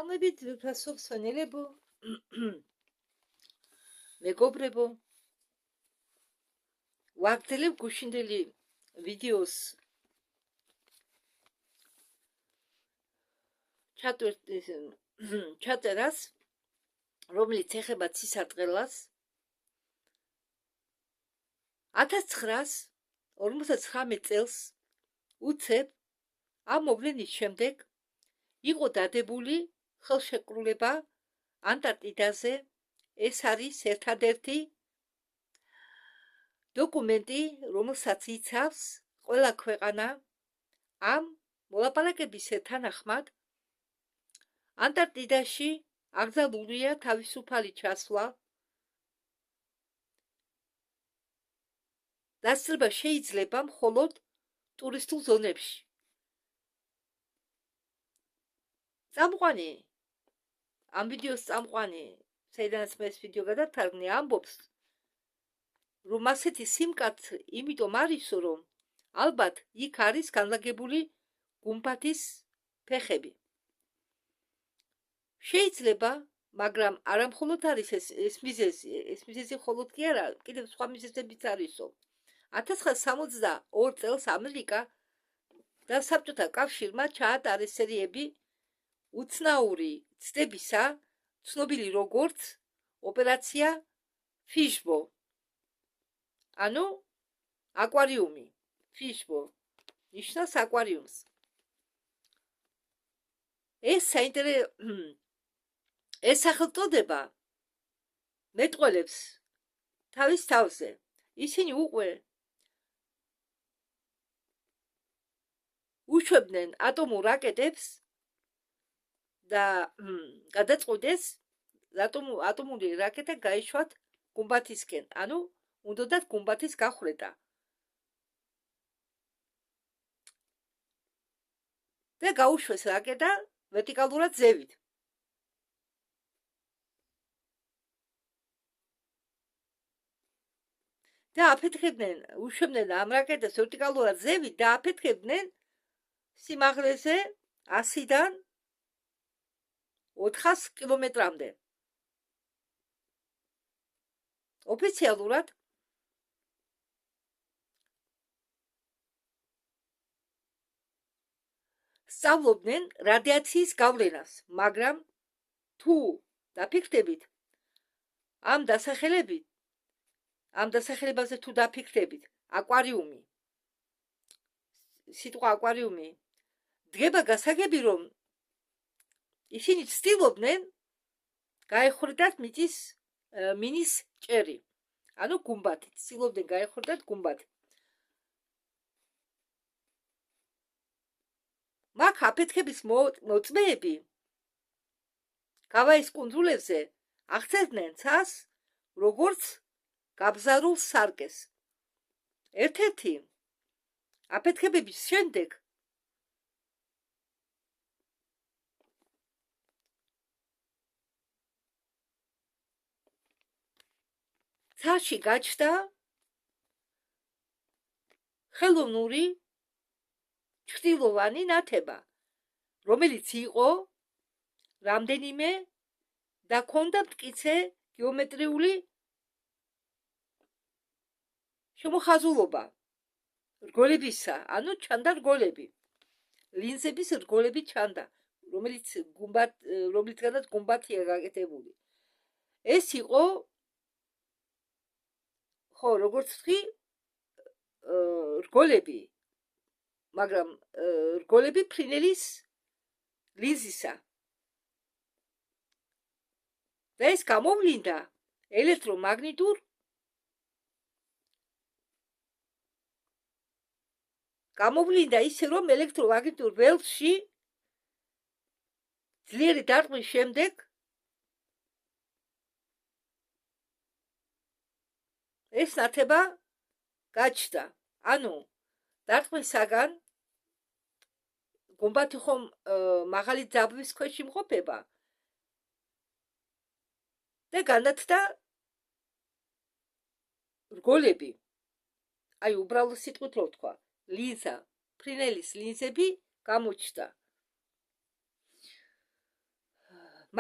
მოგესალმებით, ვიფასო ხსენელებო, მეგობრებო, ვაგრძელებ გუშინდელი ვიდეოს ჩაწერას, რომელიც ეხება ცისარტყელას 1959 წელს უცებ ამ მოვლენის შემდეგ იყო დადებული ხელშეკრულება ანტარქტიდაზე. ეს არის ერთადერთი დოკუმენტი, რომელსაც იცავს ყველა ქვეყანა ამ მოლაპარაკების თანახმად ანტარქტიდაში აკრძალულია თავისუფალი ჩასვლა. დასწრება შეიძლება მხოლოდ ტურისტულ ზონებში. წამყვანი ამ ვიდეოს წამყვანი, საიდანაც მე ეს ვიდეო გადავთარგმნე, ამბობს, რომ ასეთი სიმკაცრე იმიტომ არისო, რომ ალბათ იქ არის განლაგებული გუმბათის ფეხები. შეიძლება, მაგრამ არა მხოლოდ არის ეს მიზეზი მხოლოდ კი არა, კიდევ სხვა მიზეზებიც არისო. 1962 წელს ამერიკა და საბჭოთა კავშირმა ჩაატარეს სერიები უცნაური ცდებისა, ცნობილი როგორც ოპერაცია ფიშბო, ანუ აკვარიუმი. ფიშბო ნიშნავს აკვარიუმს. ეს სახელწოდება მეტყველებს თავის თავზე. ისინი უკვე უშვებდნენ ატომურ რაკეტებს და გადაწყვიტეს ატომური რაკეტა გაეშვათ გუმბათისკენ, ანუ უნდათ გუმბათის გახვრეტა. და გაუშვეს რაკეტა ვერტიკალურად ზევით. და აფეთქებდნენ, უშვებდნენ ამ რაკეტას ვერტიკალურად ზევით და აფეთქებდნენ სიმაღლეზე 100-დან 400 კილომეტრამდე. ოფიციალურად სწავლობდნენ რადიაციის გავლენას, მაგრამ თუ დაფიქრდებით ამ დასახელებაზე თუ დაფიქრდებით, აკვარიუმი, სიტყვა აკვარიუმი დგება გასაგები, რომ ისინი ცდილობდნენ გაეხვიდათ მინის ჭერი, ანუ გუმბათი, ცდილობდნენ გაეხვიდათ გუმბათი. მაგ აფეთქების მოწმეები გავაის კუნძულებზე აღწერდნენ ცას როგორც გაბზარულ სარკეს. ერთ-ერთი აფეთქებების შემდეგ ცაში გაჩნდა ხელოვნური ჩრდილოვანი ნათება, რომელიც იყო რამდენიმე და ჰქონდა მტკიცე გეომეტრიული შემოხაზულობა რგოლებისა, ანუ ჩანდა რგოლები, ლინზების რგოლები ჩანდა, რომლისგანაც გუმბათია გაკეთებული. ეს იყო, როგორც ვთქვი, რგოლები, მაგრამ რგოლები ფრინველის ლინზისა. და ეს გამოვლინდა ელექტრომაგნიტურ ისე, რომ ელექტრომაგნიტურ ველში ძლიერი დარტყმის შემდეგ ეს ნათება გაჩნდა. ანუ დარტყმისაგან გუმბათი ხომ მაღალი ძაბვის ქვეშ იმყოფება და განათდა რგოლები. აი, უბრალოდ სიტყვით რო ვთქვა, ლინზა, ფრინველის ლინზები გამოჩნდა.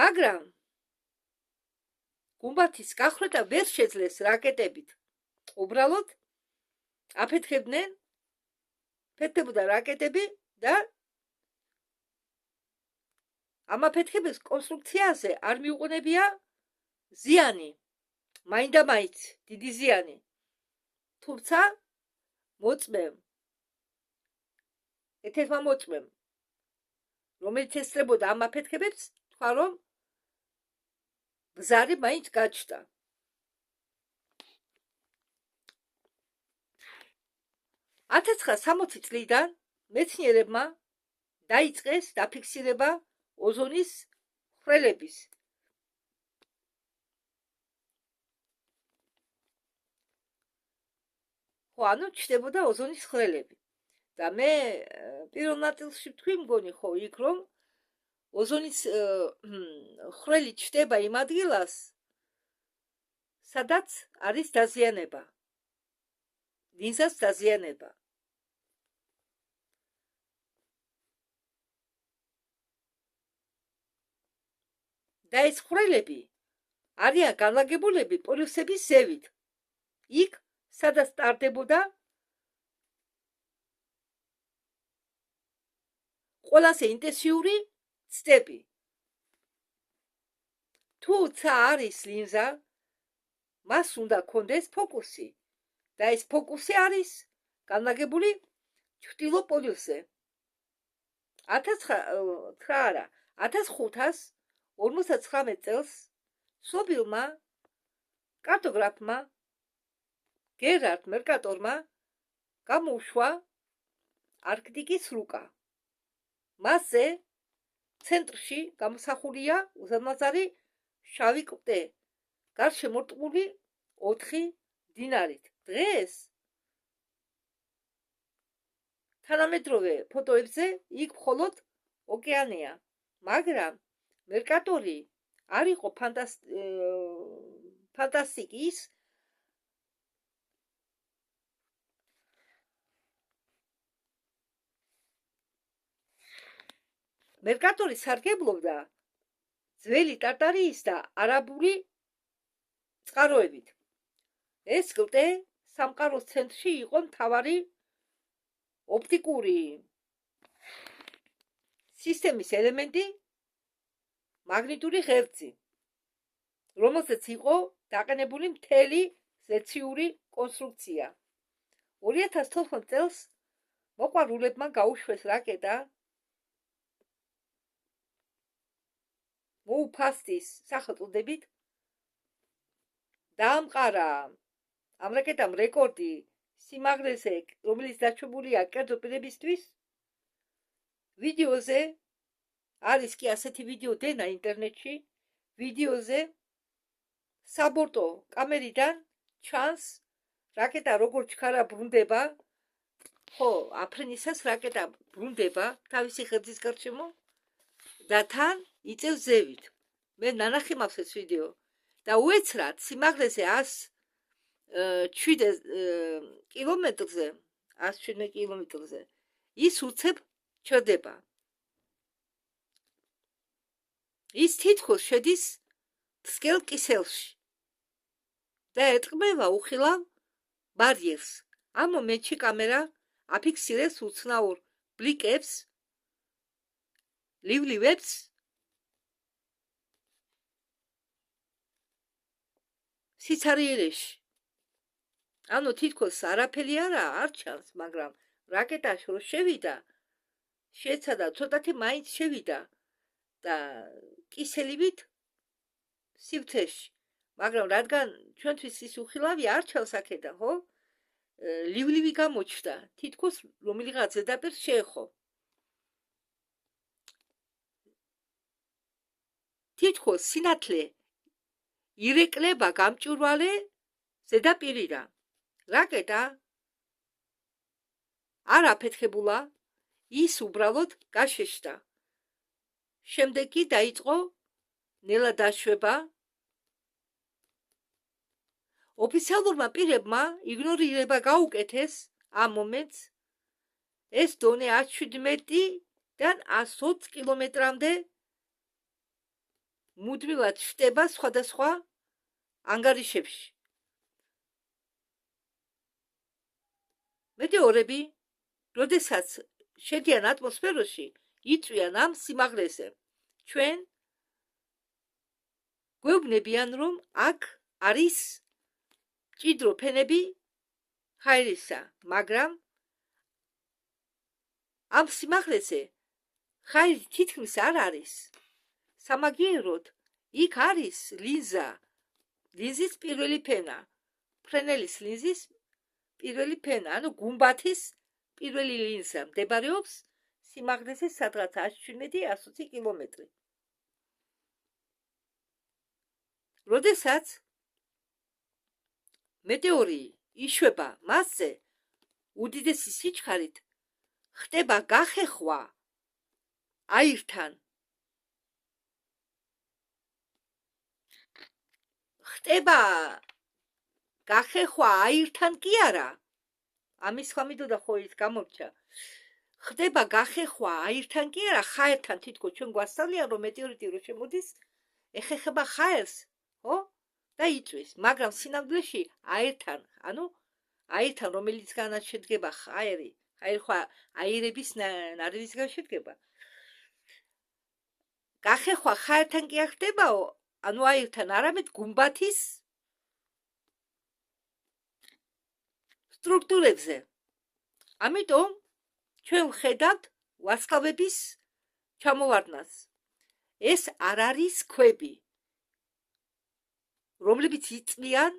მაგრამ გუმბათის გახვრეტა ვერ შეძლეს რაკეტებით. უბრალოდ აფეთქებდა რაკეტები და ამ აფეთქების კონსტრუქციაზე არ მიუყენებია ზიანი, მაინდამაინც დიდი ზიანი. თუმცა ერთ-ერთმა მოწმემ, რომელიც ესწრებოდა ამ აფეთქებებს, თქვა, რომ ბზარი მაინც გაჩნდა. 1960 წლიდან მეცნიერებმა დაიწყეს დაფიქსირება ოზონის ხვრელების. ანუ ჩნდებოდა ოზონის ხვრელები. და მე პირველ ნაწილში ვთქვი მგონი ხო იქ რომ ოზონის ხვრელი ჩნდება იმ ადგილას, სადაც არის დაზიანება. ლინზას დაზიანება. და ეს ხვრელები არიან განლაგებულები პოლუსების ზევით. იქ, სადაც ტარდებოდა ყველაზე ინტენსიური ცდები. თუმცა არის ლინზა, მას უნდა კონდეს ფოკუსი. და ეს ფოკუსი არის განლაგებული ჩრდილო პოლუსზე. 1559 წელს სობილმა კარტოგრაფმა გერარდ მერკატორმა გამოუშვა არქტიკის რუკა. მასზე ცენტრში გამოსახულია უზარმაზარი შავი კლდე, გარშემორტყმული 4 მდინარით. დღეს თანამედროვე ფოტოებზე იქ მხოლოდ ოკეანეა, მაგრამ მერკატორი არ იყო ფანტასტიკის მერკატორი სარგებლობდა ძველი ტარტარიის და არაბული წყაროებით. ეს კლდე სამყაროს ცენტრში იყო მთავარი ოპტიკური სისტემის ელემენტი, მაგნიტური ღერძი, რომელზეც იყო დაყენებული მთელი ზეციური კონსტრუქცია. 2014 წელს მოყვარულებმა გაუშვეს რაკეტა მოუფასტის სახელწოდებით. დაამყარა ამ რაკეტამ რეკორდი სიმაღლეზე, რომელიც დაშვებულია კერძო პირებისთვის. ვიდეოზე არის კი ასეთი ვიდეო დენა ინტერნეტში. ვიდეოზე საბორტო კამერიდან ჩანს რაკეტა როგორ ჩქარა ბრუნდება. ხო, აფრენისას რაკეტა ბრუნდება თავისი ღერძის გარშემო და თან იწევს ზევით. მე ნანახი მაქვს ეს ვიდეო და უეცრად სიმაღლეზე 107 კილომეტრზე, 107 კილომეტრზე ის უცებ ჩერდება. ის თითქოს შედის ფსკელ კისელში და ეტყმება უხილავ ბარიერს. ამ მომენტში კამერა აფიქსირებს უცნაურ ბლიკებს, ლივლივებს სიცარიელეში. ანუ თითქოს არაფერი არ ჩანს, მაგრამ რაკეტაში რო შევიდა, შეეცადა ცოტათი მაინც შევიდა და კისელივით სივრცეში. მაგრამ რადგან ჩვენთვის ის უხილავი არ ჩანს აქედან, ხო? ლივლივი გამოჩნდა, თითქოს რომელიღაც ზედაპირს შეეხო. თითქოს სინათლე ირეკლება გამჭვირვალე ზედაპირიდან. რაკეტა არ აფეთქებულა, ის უბრალოდ გაშეშდა. შემდეგ კი დაიწყო ნელა დაშვება. ოფიციალურმა პირებმა იგნორირება გაუკეთეს ამ მომენტს. ეს დონე 117-დან 120 კილომეტრამდე მუდმივად შტება სხვადასხვა ანგარიშებში. მეტეორები, როდესაც შედიან ატმოსფეროში, იწვიან ამ სიმაღლეზე. ჩვენ გვეუბნებიან, რომ აქ არის მჭიდრო ფენები ჰაერისა, მაგრამ ამ სიმაღლეზე ჰაერი თითქმის არ არის. სამაგიეროდ იქ არის ლინზის პირველი ფენა, ფრენელის ლინზის პირველი ფენა, ანუ გუმბათის პირველი ლინზა მდებარეობს სიმაღლეზე სადღაც 117-120 კილომეტრი. როდესაც მეტეორი იშვება მასზე, უდიდესი სიჩქარით ხდება გახეხვა აირთან. ხდება გახეხვა აირთან კი არა. ამის სხვა მიდოდა ხო ის გამორჩა. ხდება გახეხვა აირთან კი არა, ჰაერთან. თითქოს ჩვენ გვასწავლიან, რომ მეტეორიტი რო შემოდის, ეხეხება ჰაერს, ხო? და იწვის, მაგრამ სინამდვილეში აირთან, ანუ აირთან, რომელიცგანაც შედგება ჰაერი, ხო აირების ნარევისგან შედგება. გახეხვა ჰაერთან კი არ ხდებაო, ანუ აირთან, არამედ გუმბათის სტრუქტურებზე. ამიტომ ჩვენ ვხედავთ ვარსკვლავების ჩამოვარდნას. ეს არ არის ქვები, რომლებიც იწვიან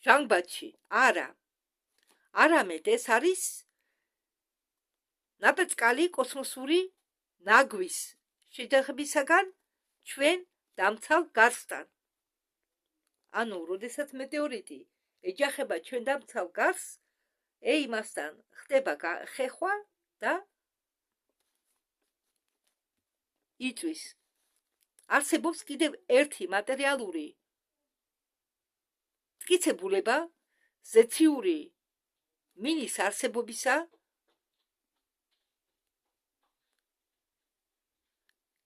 ჟანგბადში. არა. არამედ ეს არის ნაპერწკალი კოსმოსური ნაგვის შედარებისაგან ჩვენ დამცავ გარსთან. ანუ, როდესაც მეტეორიტი ეჯახება ჩვენ დამცავ გარს, იმასთან ხდება ხეხვა და იწვის. არსებობს კიდევ ერთი მატერიალური მტკიცებულება ზეციური მინის არსებობისა.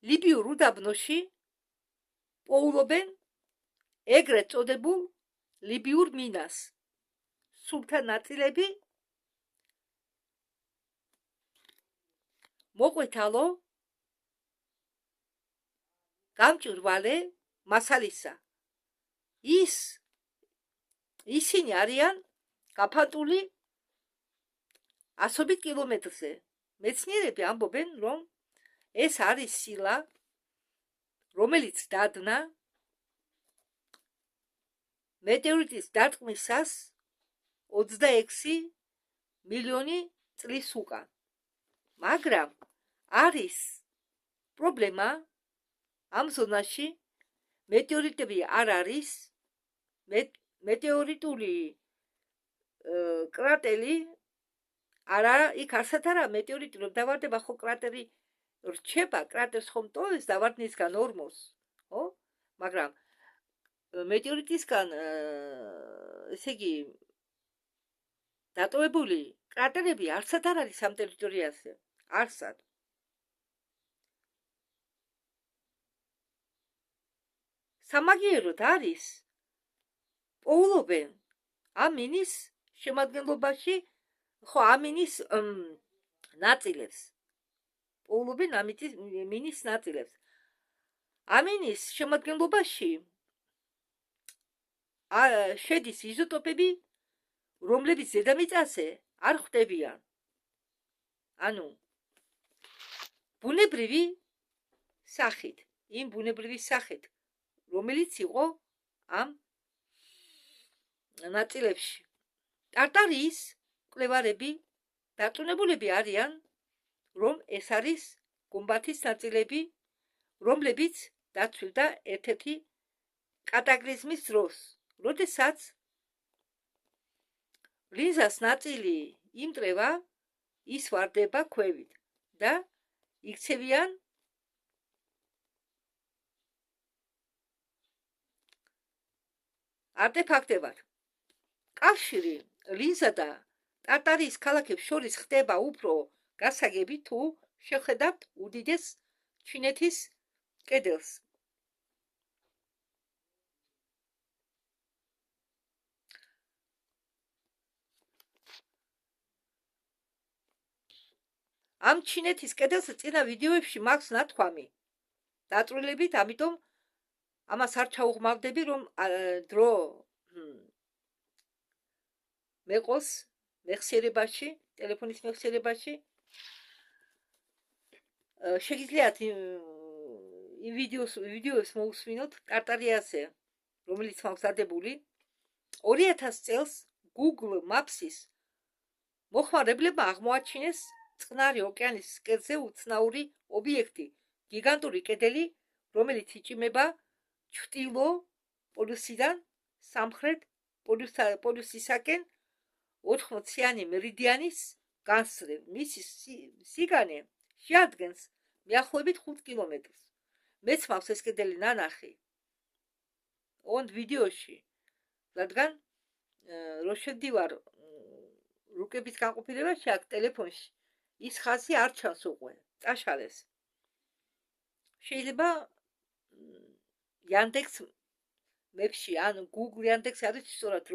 ლიბიურ უდაბნოში პოულობენ ეგრეთ წოდებულ ლიბიურ მინას. სულთა ნაწილები მოყვეთალო გამჭვირვალე მასალისა. ისინი არიან გაფანტული 100 კილომეტრზე. მეცნიერები ამბობენ, რომ ეს არის სილა, რომელიც დადნა მეტეორიტის დარტყმისას 26 მილიონი წლის უკან. მაგრამ არის პრობლემა ამ ზონაში. მეტეორიტები არ არის, მეტეორიტული კრატერი არა, იქ არსად არა მეტეორიტი რომ დავარდება, ხო კრატერი რჩება, კრატერს ხომ ტოვებს დავარდნისგან ორმოს, ხო? მაგრამ მეტეორიტისგან ესე იგი დატოვებული კრატერები არსად არ არის ამ ტერიტორიაზე. არსად. სამაგიეროდ არის პოულობენ ამ მინის შემადგენლობაში, ხო ამ მინის ნაწილებს. პოულობენ ამ მინის ნაწილებს. ამ მინის შემადგენლობაში შედის იზოტოპები, რომლებიც დედამიწაზე არ ხვდებიან. ანუ ბუნებრივი სახით, იმ ბუნებრივი სახით, რომელიც იყო ამ ნაწილებში. ტარტარიის მკვლევარები დარწმუნებულები არიან, რომ ეს არის გუმბათის ნაწილები, რომლებიც დაცვლდა ერთ-ერთი კატაკლიზმის დროს, როდესაც ლინზას ნაწილი იმტრევა, ის ვარდება ქვევით და იქცევიან არტეფაქტებად. კავშირი ლინზა და ტარტარიის ქალაქებს შორის ხდება უფრო გასაგები, თუ შეხედავთ უდიდეს ჩინეთის კედელს. ამ ჩინეთის კედელს წინა ვიდეოებში მაქვს ნათქვამი დაწვრილებით, ამიტომ ამას არ ჩაუღმავდები, რომ დრო მეყოს მეხსიერებაში, ტელეფონის მეხსიერებაში. შეგიძლიათ იმ ვიდეოს მოусმინოთ ტარტარიაზე, რომელიც მაქვს დადებული. 2000 წელს Google Maps-ის მოხმარებლებმა აღმოაჩინეს წყნარი ოკეანის კედზე უცნაური ობიექტი, გიგანტური კედელი, რომელიც იჭიმება ჩრდილო პოლუსიდან სამხრეთ პოლუსისაკენ 80-იანი მერიდიანის განსწრებ. მისი სიგანე შეადგენს მიახლოებით 5 კილომეტრს. მეც მაქვს ეს კედელი ნანახი ოღონდ ვიდეოში, რადგან რო შევდივარ რუკებით განყოფილებაში აქ ტელეფონში, ის ხაზი არ ჩანს უკვე, წაშალეს. შეიძლება Yandex Mapsში ან Google Yandex არის სწორად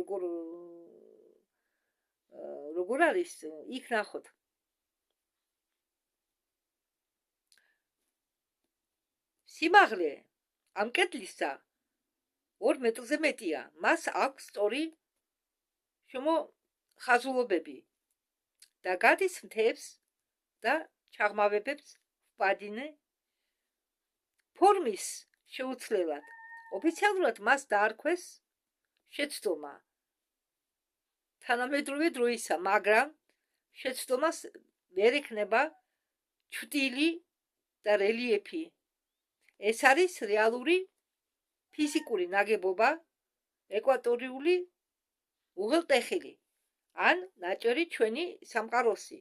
როგორ არის, იქ ნახოთ. სიმაღლე ამ კედლისა 2 მეტრზე მეტია. მას აქვს სწორი ხაზულობები და გადის მთებს და ჩაღმავებებს ვპადინე ფორმის შეუცვლელად. ოფიციალურად მას დაარქვეს შეცდომა თანამედროვე დროისა, მაგრამ შეცდომას ვერ ექნება ჩრდილი და რელიეფი. ეს არის რეალური ფიზიკური ნაგებობა, ეკვატორიული უღელტეხილი ან ნაჭერი ჩვენი სამყაროსი,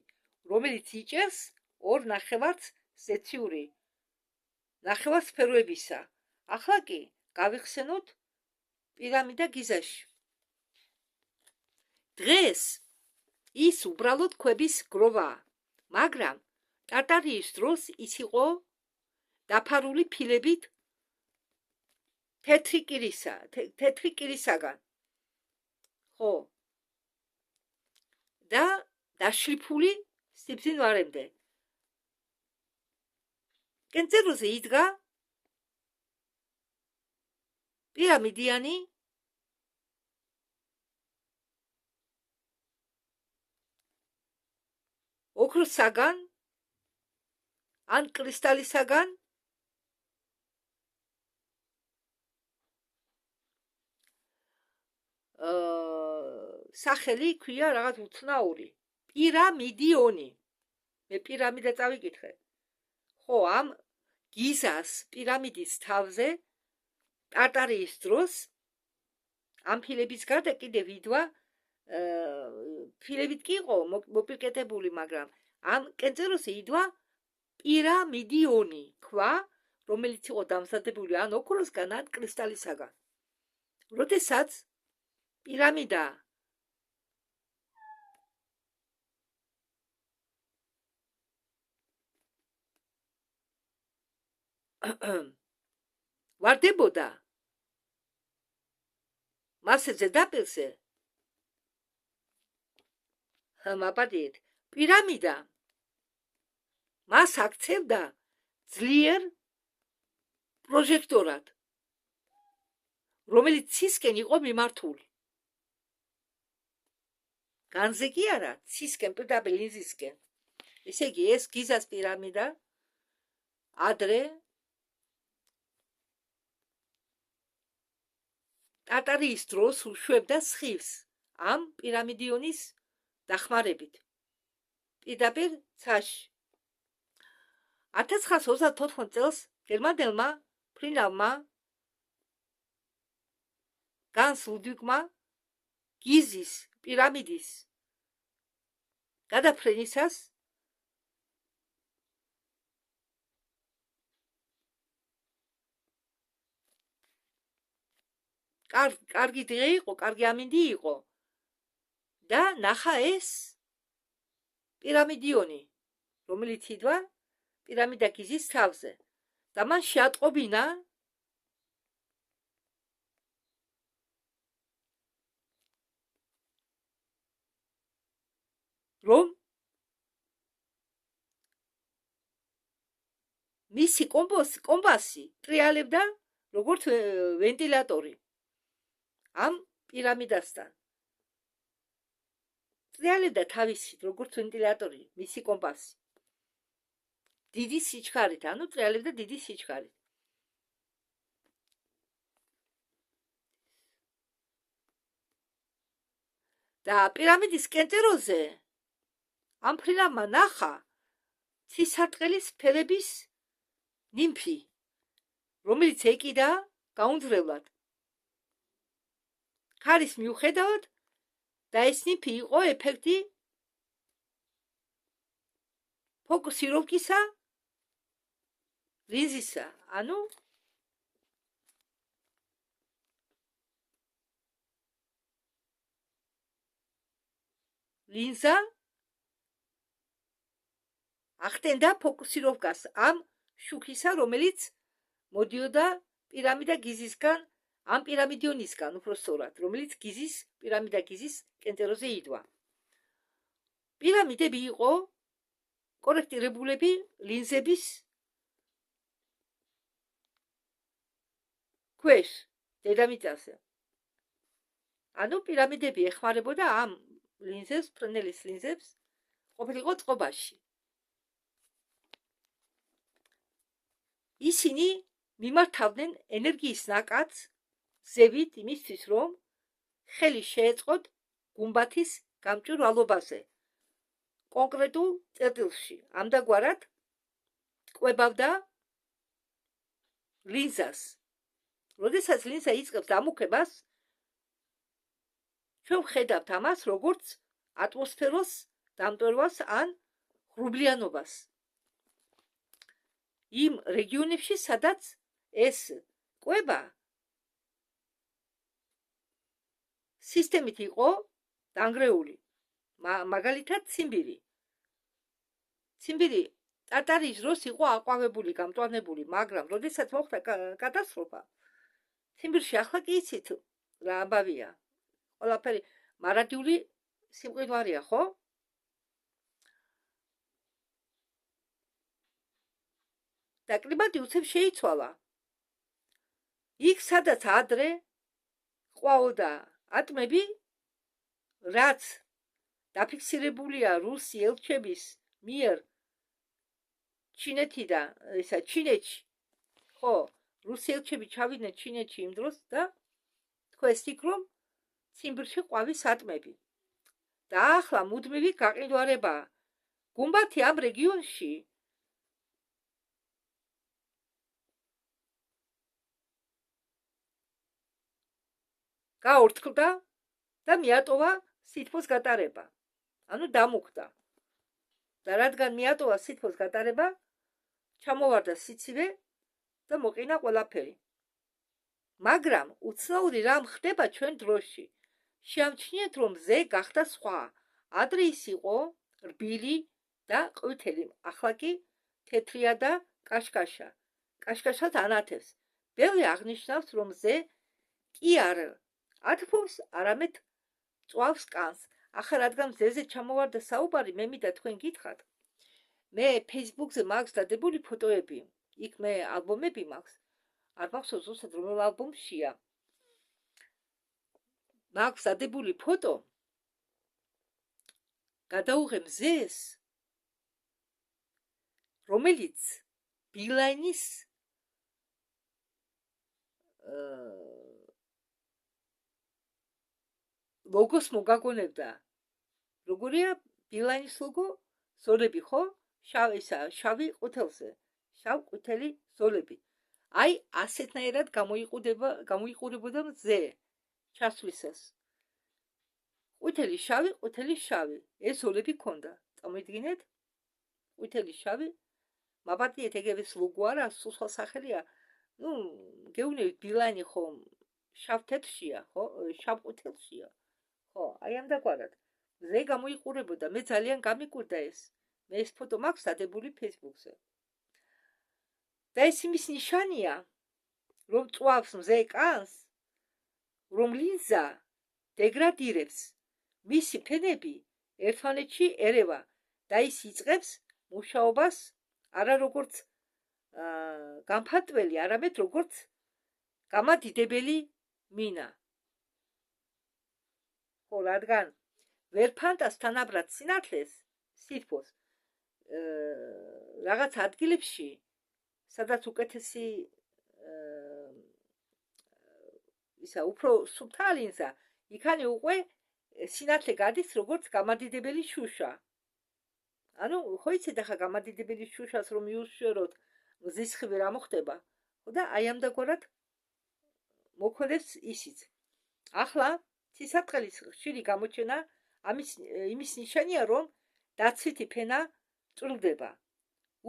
რომელიც იჭერს 2 ნახევარსფეროებისა. ახლა კი გავიხსენოთ პირამიდა გიზაში. დღეს ის უბრალოდ ქვების გროვაა, მაგრამ ტარტარიის დროს ის იყო დაფარული ფილებით თეთრი კირისაგან. ხო. და დაშლიფული სიბზინვარემდე. კენწეროზე იდგა პირამიდიანი ოქროსაგან ან კრისტალისაგან სახელი ქვია რაღაც უცნაური პირამიდიონი. მე პირამიდა წავიკითხე. ხო, ამ გიზას პირამიდის თავზე ტარტარიის დროს ამ ფილების გარდა კიდევ იდვა ფილებით კი იყო მოპირკეთებული, მაგრამ ამ კენწეროზე იდვა პირამიდიონი ქვა, რომელიც იყო დამზადებული ან ოქროსგან ან კრისტალისაგან. როდესაც პირამიდა ვარდებოდა მასზე ზედაპირზე, მაპატიეთ, პირამიდა მას აქცევდა ძლიერ პროჟექტორად, რომელიც ცისკენ იყო მიმართული. განზე კი არა, ცისკენ, პირდაპირ ლინზისკენ. ესე იგი, ეს გიზას პირამიდა ადრე ტარტარიის დროს უშვებდა სხივს ამ პირამიდიონის დახმარებით. პირდაპირ ცაში. 1934 წელს გერმანელმა ფრინავმა განს ლუდვიგმა გიზის პირამიდის გადაფრენისას კარგი დღე იყო, კარგი ამინდი იყო და ნახა ეს პირამიდიონი, რომელიც იდვა პირამიდა გიზის თავზე და მან შეატყობინა რომ მისი კომპასი ტრიალებდა როგორც ვენტილატორი ამ პირამიდასთან. ტრიალებდა თავისით როგორც ვენტილატორი მისი კომპასი. დიდი სიჩქარით, ანუ ტრიალებდა დიდი სიჩქარით. და პირამიდის კენტეროზე ამ ფრინავმა ნახა ცისარტყელის ფერების ნიმფი, რომელიც ეკიდა გაუნძრევლად. ქარის მიუხედავად და ეს ნიმფი იყო ეფექტი ფოკუსიროვკისა ლინზისა, ანუ ლინზა ახდენდა ფოკუსიროვკას ამ შუქისა, რომელიც მოდიოდა პირამიდა გიზისგან, ამ პირამიდიონისგან, უпростоრად, რომელიც გიზის პირამიდა გიზის კენტეროზე იდვა. პირამიდები იყო კორექტირებულები ლინზების ქვეშ, დედამიწაზე. ანუ პირამიდები ეხმარებოდა ამ ლინზებს, ფრენელის ლინზებს ყოფილიყო წყობაში. ისინი მიმართავდნენ ენერგიის ნაკადს ზევით იმისთვის, რომ ხელი შეეწყოთ გუმბათის გამჭვირვალობაზე კონკრეტულ წერტილში. ამდაგვარად კვებავდა ლინზას. როდესაც ლინზა იწყებს დამუქებას, ჩვენ ვხედავთ ამას როგორც ატმოსფეროს დამტვერვას ან ღრუბლიანობას. იმ რეგიონებში, სადაც ეს კვება სისტემით იყო დანგრეული, მაგალითად ციმბირი. ციმბირი ტარტარის დროს იყო აყვავებული, გამტვანებული, მაგრამ როდესაც მოხდა კატასტროფა, ციმბირში ახლა კი იცით რა ამბავია. ყველაფერი მარადიული სიმყინვარია, ხო? და კლიმატი უცებ შეიცვალა. იქ, სადაც ადრე ყვაოდა ატმები, რაც დაფიქსირებულია რუსი ელჩების მიერ ჩინეთიდან, ჩინეთში, ხო, რუსი ელჩები ჩავიდნენ ჩინეთში იმ დროს და თქვეს იქ, რომ ციმბირში ყვავის ატმები. და ახლა მუდმივი გაყიდვარებაა. გუმბათი ამ რეგიონში გაორთქლდა და მიატოვა სითბოს გატარება. ანუ დამუხდა. და რადგან მიატოვა სითბოს გატარება, ჩამოვარდა სიცივე და მოყინა ყველაფერი. მაგრამ უცნაური რამ ხდება ჩვენ დროში. შეამჩნიეთ, რომ ზე გახდა სხვა. ადრე ის იყო რბილი და ყვითელი, ახლა კი თეთრია და კაშკაშა. კაშკაშად ანათებს. ბევრი აღნიშნავს, რომ ზე კი არ ათფობს, არამედ წვავს კანს. ახლა რადგან ზეზე ჩამოვარდა საუბარი, მე მინდა თქვენ გითხრათ. მე Facebook-ზე მაქვს დადებული ფოტოები. იქ მე ალბომები მაქვს. არ მახსოვს ზუსტად რომელ ალბომშია. მაქვს დადებული ფოტო. გადაუღე მზეს, რომელიც ბილაინის ლოგოს მოგაგონებდა. როგორია ბილაინის ლოგო? ზოლები, ხო? შავი ყვითელზე. შავ-ყვითელი ზოლები. აი, ასეთნაირად გამოიყურებოდა მზე ჩასვლისას. ყვითელი შავი, ყვითელი შავი. ეს ზოლები ქონდა. წამოიდგინეთ? ყვითელი შავი. მაპატიეთ, ეგევის ლოგო არა, სულ სხვა სახელია. გეუბნებით, ბილაინი ხო შავ-თეთრშია, ხო? შავ-ყვითელშია. ხო, აი ამდაგვარად. ზე გამოიყურებოდა, მე ძალიან გამიკვირდა ეს. მე ეს ფოტო მაქვს დადებული Facebook-ზე. და ეს იმის ნიშანია, რომ წვავს მზე კანს, რომ ლინზა დეგრადირებს, მისი ფენები ერთმანეთში ერევა და ის იწყებს მუშაობას არა როგორც განფატველი, არამედ როგორც გამადიდებელი მინა. ხო, რადგან ვერ ფანტას თანაბრად სინათლეს, სითბოს რაღაც ადგილებში, სადაც უკეთესი ისა უფრო სუფთა ლინზა, იქანი უკვე სინათლე გადის როგორც გამადიდებელი შუშა. ანუ ხო იცით ახლა გამადიდებელი შუშას რომ მიუშოროთ მზის ხივი რა მოხდება? ხო და აი ამდაგორად მოქმედებს ისიც. ახლა ცისარტყელის ხშირი გამოჩენა იმის ნიშანია, რომ დაცვითი ფენა წვრილდება.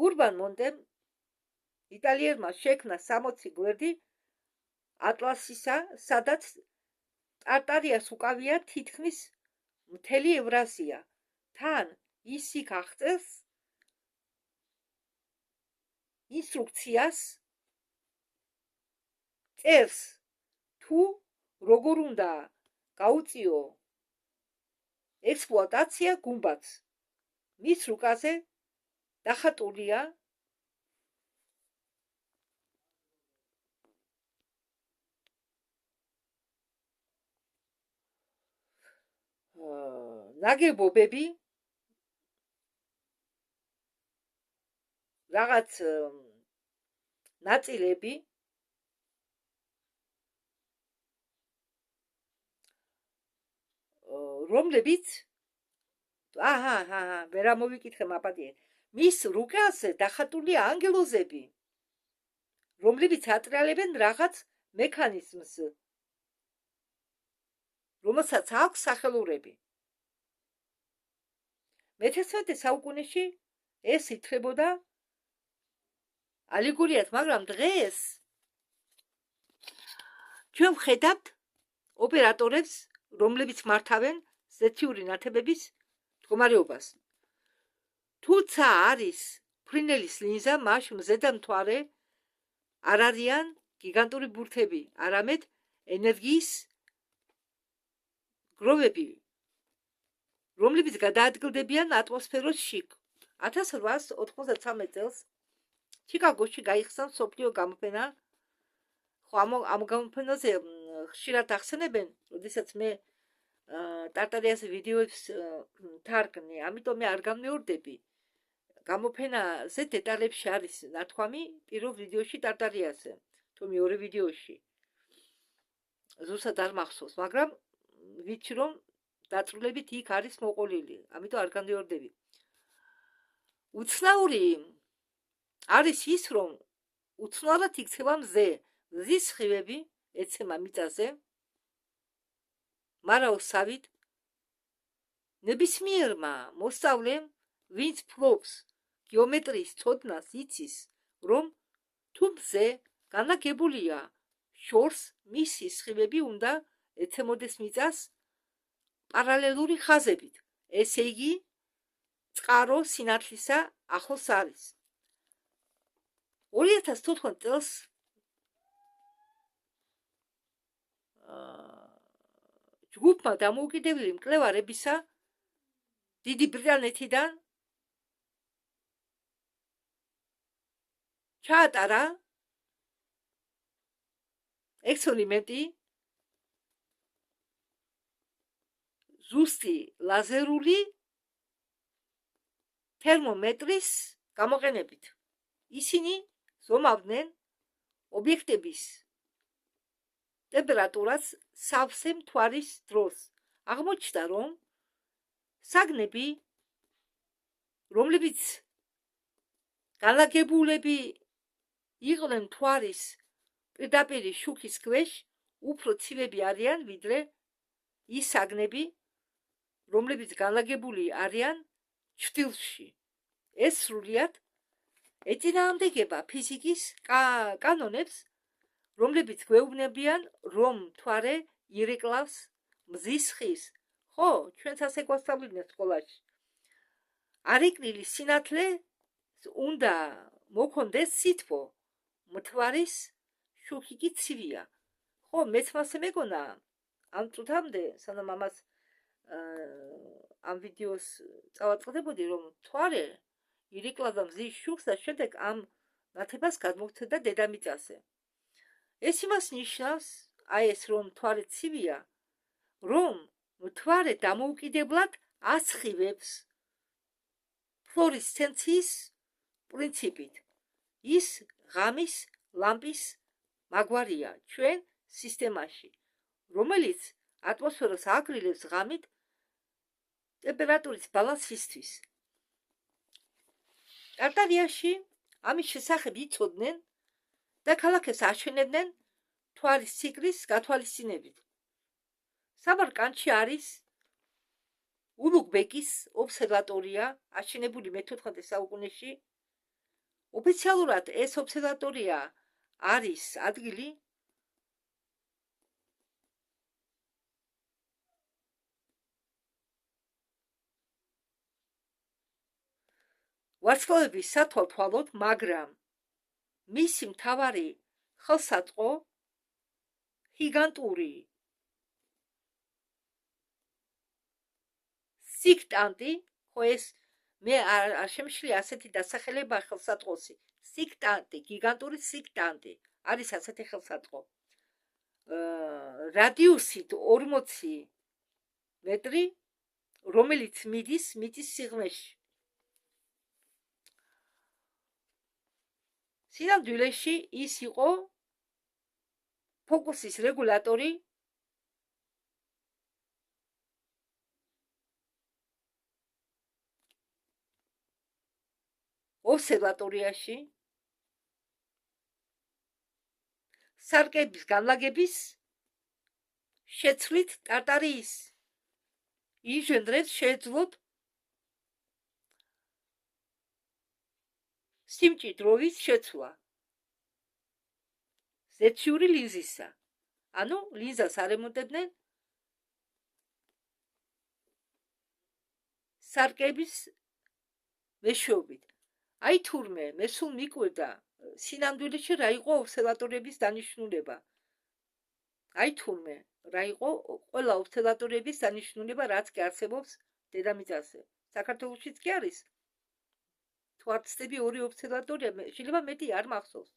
ურბან მონტემ იტალიერმა შექმნა 60 გვერდი ატლასისა, სადაც ტარტარიას უკავია თითქმის მთელი ევრაზია. თან ის იქ აღწერს ინსტრუქციას, წერს თუ როგორ უნდა გაუწიო ექსპლუატაცია გუმბათს. მის რუკაზე დახატულია ნაგებობები, რაღაც ნაწილები, რომლებიც ვერ ამოვიკითხე მაპატიე. მის რუკაზე დახატულია ანგელოზები, რომლებიც ატრიალებენ რაღაც მექანიზმს, რომელსაც აქვს სახელურები. მე-11 საუკუნეში ეს ითვლებოდა ალეგორიად, მაგრამ დღეს ჩვენ ვხედავთ ოპერატორებს, რომლებიც მართავენ ზეთიური ნათებების მდგომარეობას. თუმცა არის ფრინველის ლინზა, მაშინ მზედა მთვარე არ არიან გიგანტური ბურთები, არამედ ენერგიის გროვები, რომლებიც გადაადგილდებიან ატმოსფეროს შიგ. 1893 წელს ჩიკაგოში გაიხსნა მსოფლიო გამოფენა. ხო, ამ გამოფენაზე ხშირად ახსენებენ, როდესაც მე ტარტარიას ვიდეოებს თარგმნი, ამიტომ მე არ გამეორდები. გამოფენაზე დეტალებში არის ნათქვამი პირველ ვიდეოში ტარტარიაზე, თუ მეორე ვიდეოში. ზუსტად არ მახსოვს, მაგრამ ვიცი რომ დაწვრილებით იქ არის მოყოლილი, ამიტომ არ გამეორდები. უცნაური არის ის, რომ უცნაურად იქცევა მზე, მზის სხივები ეცემა მიწაზე, მარაოსავით ნებისმიერმა მოსწავლემ, ვინც ფლობს გეომეტრიის ცოდნას, იცის, რომ თუ მზე განლაგებულია შორს, მისი სხივები უნდა ეცემოდეს მიწას პარალელური ხაზებით. ესე იგი, წყარო სინათლისა ახლოს არის. 2014 წელს ჯგუფმა დამოუკიდებელი მკვლევარებისა დიდი ბრიტანეთიდან ჩაატარა ექსპერიმენტი ზუსტი ლაზერული თერმომეტრის გამოყენებით. ისინი ზომავდნენ ობიექტების ტემპერატურას სავსე მთვარის დროს. აღმოჩნდა, რომ საგნები, რომლებიც განლაგებულები იყვნენ მთვარის პირდაპირი შუქის ქვეშ, უფრო ცივები არიან, ვიდრე ის საგნები, რომლებიც განლაგებული არიან ჩრდილში. ეს სრულიად ეწინააღმდეგება ფიზიკის კანონებს, რომლებიც გვეუბნებიან, რომ მთვარე ირეკლავს მზის ხის. ხო, ჩვენც ასე გვასწავლდნენ სკოლაში. არეკნილი სინათლე უნდა მოქონდეს სითბო, მთვარის შუქი კი ცივია. ხო, მეც მასე მეგონა ამ წუთამდე, სანამ ამას ამ ვიდეოს წავაწყდებოდი, რომ მთვარე ირიკლავდა მზის შუქს და შემდეგ ამ ნათებას გადმოგვცედა დედამიწაზე. ეს იმას ნიშნავს, აი ეს რომ მთვარე ცივია, რომ მთვარე დამოუკიდებლად ასხივებს ფლორესცენციის პრინციპით. ის ღამის ლამპის მაგვარია ჩვენ სისტემაში, რომელიც ატმოსფეროს აგრილებს ღამით ტემპერატურის ბალანსისთვის. ტარტარიაში ამის შესახებ იცოდნენ და ქალაქებს აშენებდნენ მთვარის ციკლის გათვალისწინებით. სამარკანდში არის ულუგბეკის ობსერვატორია, აშენებული მე-14 საუკუნეში. ოფიციალურად ეს ობსერვატორია არის ადგილი, ვარსკვლავების სათვალთვალოდ, მაგრამ მისი მთავარი ხელსაწყო გიგანტური სიქტანტი, ხო ეს მე არ შემშლია ასეთი დასახელება ხელსაწყოსი. სიქტანტი, გიგანტური სიქტანტი არის ასეთი ხელსაწყო. რადიუსით 40 მეტრი, რომელიც მიდის მიწის სიღრმეში. სინამდვილეში ის იყო ფოკუსის რეგულატორი ობსერვატორიაში, სარკების განლაგების შეცვლით ტარტარიის ინჟინრებს შეეძლოთ სიმჭიდროვის შეცვლა ზეთშიური ლინზისა. ანუ ლინზას არემონტებდნენ სარკების მეშვეობით. აი თურმე მე სულ მიკვირდა სინამდვილეში რა იყო ობსერვატორიების დანიშნულება. აი თურმე რა იყო ყველა ობსერვატორიების დანიშნულება, რაც კი არსებობს დედამიწაზე. საქართველოშიც კი არის. თუ არ ვცდები ორი ობსერვატორია, შეიძლება მეტი არ მახსოვს.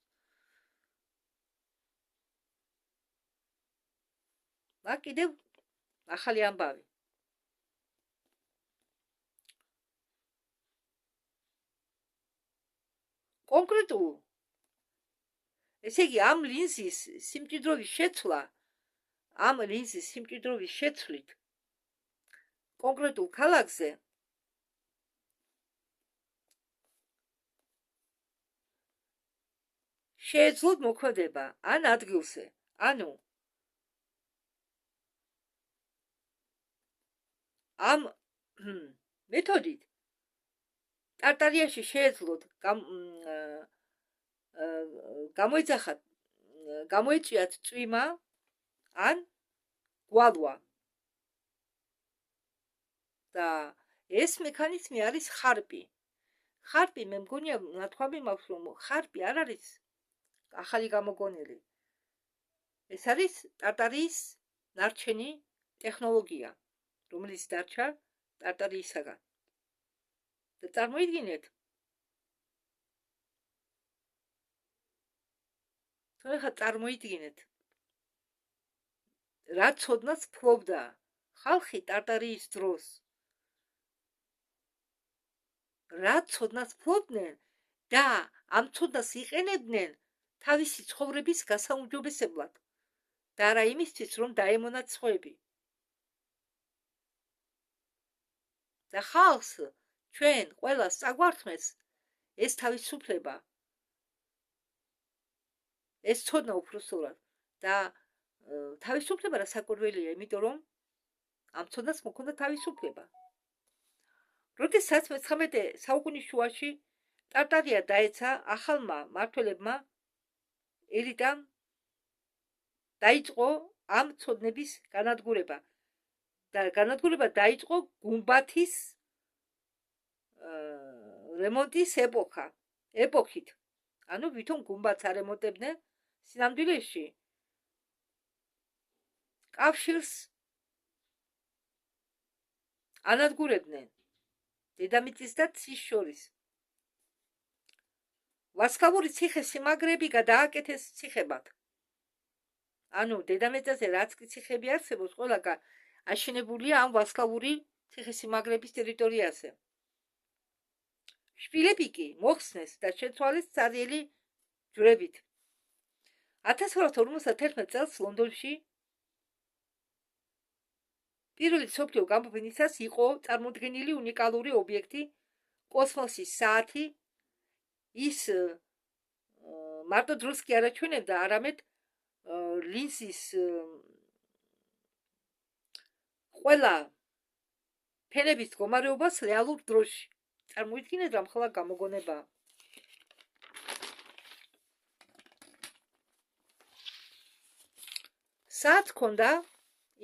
აქ კიდევ ახალი ამბავი. კონკრეტულ, ესე იგი, ამ ლინზის სიმჭიდროვის შეცვლით კონკრეტულ ქალაქზე შეეძლოთ მოქმედება ან ადგილზე. ანუ ამ მეთოდით ტარტარიაში შეეძლოთ გამოეწვიათ წვიმა ან გვალვა. და ეს მექანიზმი არის ხარპი. ხარპი მე მგონია ნათქვამი მაქვს, რომ ხარპი არ არის ახალი გამოგონილი. ეს არის ტარტარიის ნარჩენი ტექნოლოგია, რომელიც დარჩა ტარტარიისაგან. და წარმოიდგინეთ, რა ცოდნას ფლობდა ხალხი ტარტარიის დროს. რა ცოდნას ფლობდნენ და ამ ცოდნას იყენებდნენ თავისი ცხოვრების გასაუმჯობესებლად და არა იმისთვის, რომ დაემონათ სხვები. და ხალხს ჩვენ ყველას წაგვართმეს ეს თავისუფლება, ეს ცოდნა უბრალოდ და თავისუფლება რასაკვირველია, იმიტომ რომ ამ ცოდნას მოქონდა თავისუფლება. როდესაც მე-19 საუკუნის შუაში ტარტარია დაეცა ახალმა მმართველებმა, ელიტამ დაიწყო ამ ცოდნების განადგურება და განადგურება დაიწყო გუმბათის რემონტის ეპოქით. ანუ ვითომ გუმბათს არ ემოტებდნენ სინამდვილეში კავშირს ანადგურებდნენ დედამიწის და ცის შორის. ვარსკვლავური ციხე-სიმაგრეები გადააკეთეს ციხებად. ანუ დედამიწაზე რაც კი ციხები არსებობს, ყველა აშენებულია ამ ვარსკვლავური ციხე-სიმაგრეების ტერიტორიაზე. შპილები კი მოხსნეს და შეცვალეს ცარიელი ჯვრებით. 1851 წელს ლონდონში პირველი მსოფლიო გამოფენისას იყო წარმოდგენილი უნიკალური ობიექტი კოსმოსის საათი. ის მარტო დროს კი არ აჩვენებდა, არამედ ლინზის ყველა ფენების მდგომარეობას რეალურ დროში. წარმოიდგინეთ, რა მხოლოდ გამოგონებაა. საათს ჰქონდა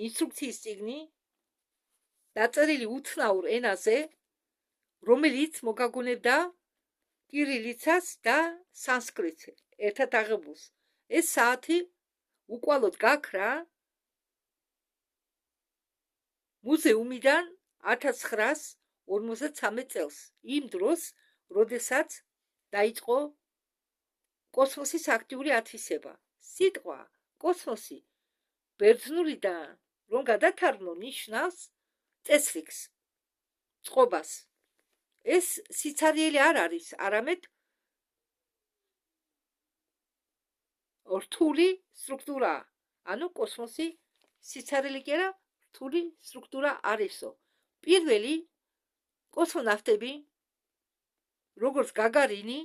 ინსტრუქციის წიგნი დაწერილი უთნაურ ენაზე, რომელიც მოგაგონებდა კირილიცას და სანსკრიტს ერთად აღებულს. ეს საათი უკვალოდ გაქრა მუზეუმიდან 1953 წელს, იმ დროს, როდესაც დაიწყო კოსმოსის აქტიური ათვისება. სიტყვა კოსმოსი ბერძნულიდან რომ გადათარგმნო ნიშნავს წესრიგს, წყობას. ეს სიცარიელი არ არის, არამედ რთული სტრუქტურა. ანუ კოსმოსი სიცარიელი კი არა, რთული სტრუქტურა არისო. პირველი კოსმონავტები, როგორც გაგარინი,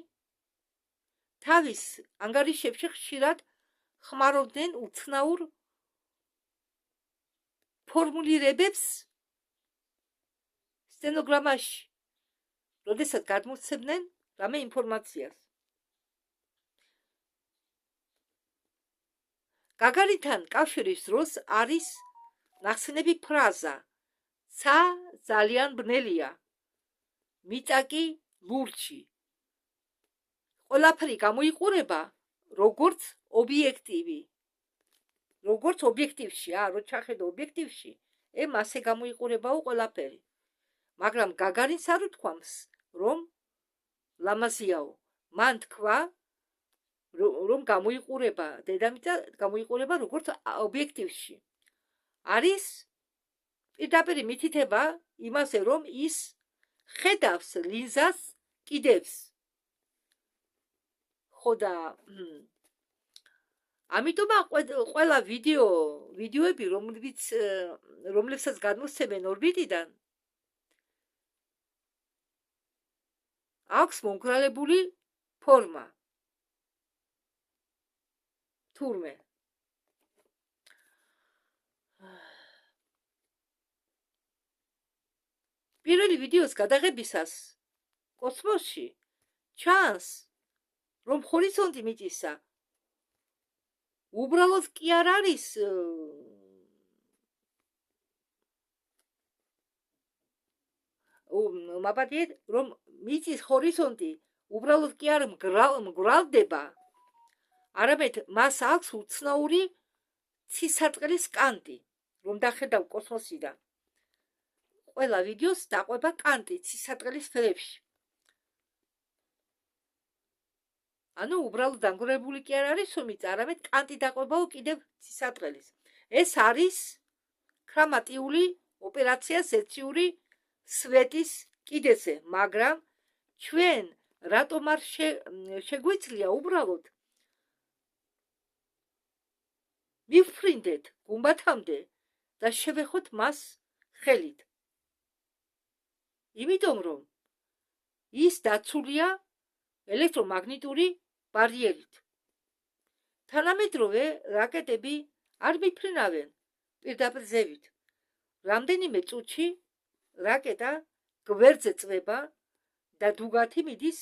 თავის ანგარიშებში ხშირად ხმარობდნენ უცნაურ ფორმულირებებს სტენოგრამაში, როდესაც გადმოსცემდნენ რამე ინფორმაციას. გაგარინთან კავშირის დროს არის ნახსენები ფრაზა ცა ძალიან ბნელია, მიწა კი ლურჯი. ყველაფერი გამოიყურება როგორც ობიექტივი. როგორც ობიექტივში, რო ჩახედო ობიექტივში, მასე გამოიყურებაო ყველაფერი. მაგრამ გაგარინს არ უთქვამს, რომ ლამაზიაო. მან თქვა, რომ გამოიყურება დედამიწა, გამოიყურება როგორც ობიექტივში. არის პირდაპირ მითითება იმაზე, რომ ის ხედავს ლინზას კიდევს. ხო და ამიტომ ყველა ვიდეოები, რომლებსაც გადმოსცემენ ორბიტიდან, აქვს მომგრალებული ფორმა. თურმე პირველი ვიდეოს გადაღებისას კოსმოსში ჩანს, რომ ჰორიზონტი მიწისა უბრალოდ კი არ არის მაპატიეთ, რომ მიწის ჰორიზონტი უბრალოდ კი არ მგრალდება, არამედ მას აქვს უცნაური ცისარტყელის კანტი, რომ დახედავ კოსმოსიდან. ყველა ვიდეოს დაყვება კანტი ცისარტყელის სფერებში. ანუ უბრალოდ დანგრეული კი არ არის მიწა, არამედ კანტი დაყვებაო კიდევ ცისარტყელის. ეს არის ქრომატიული ოპერაცია სეციური სვეტის კიდეზე, მაგრამ ჩვენ რატომ არ შეგვიძლია უბრალოდ მივფრინდეთ გუმბათამდე და შევეხოთ მას ხელით. იმიტომ რომ ის დაცულია ელექტრომაგნიტური ბარიერით. თანამედროვე რაკეტები არ მიფრინავენ პირდაპირ ზევით. რამდენიმე წუთში რაკეტა გვერდზე წვება და დუგათი მიდის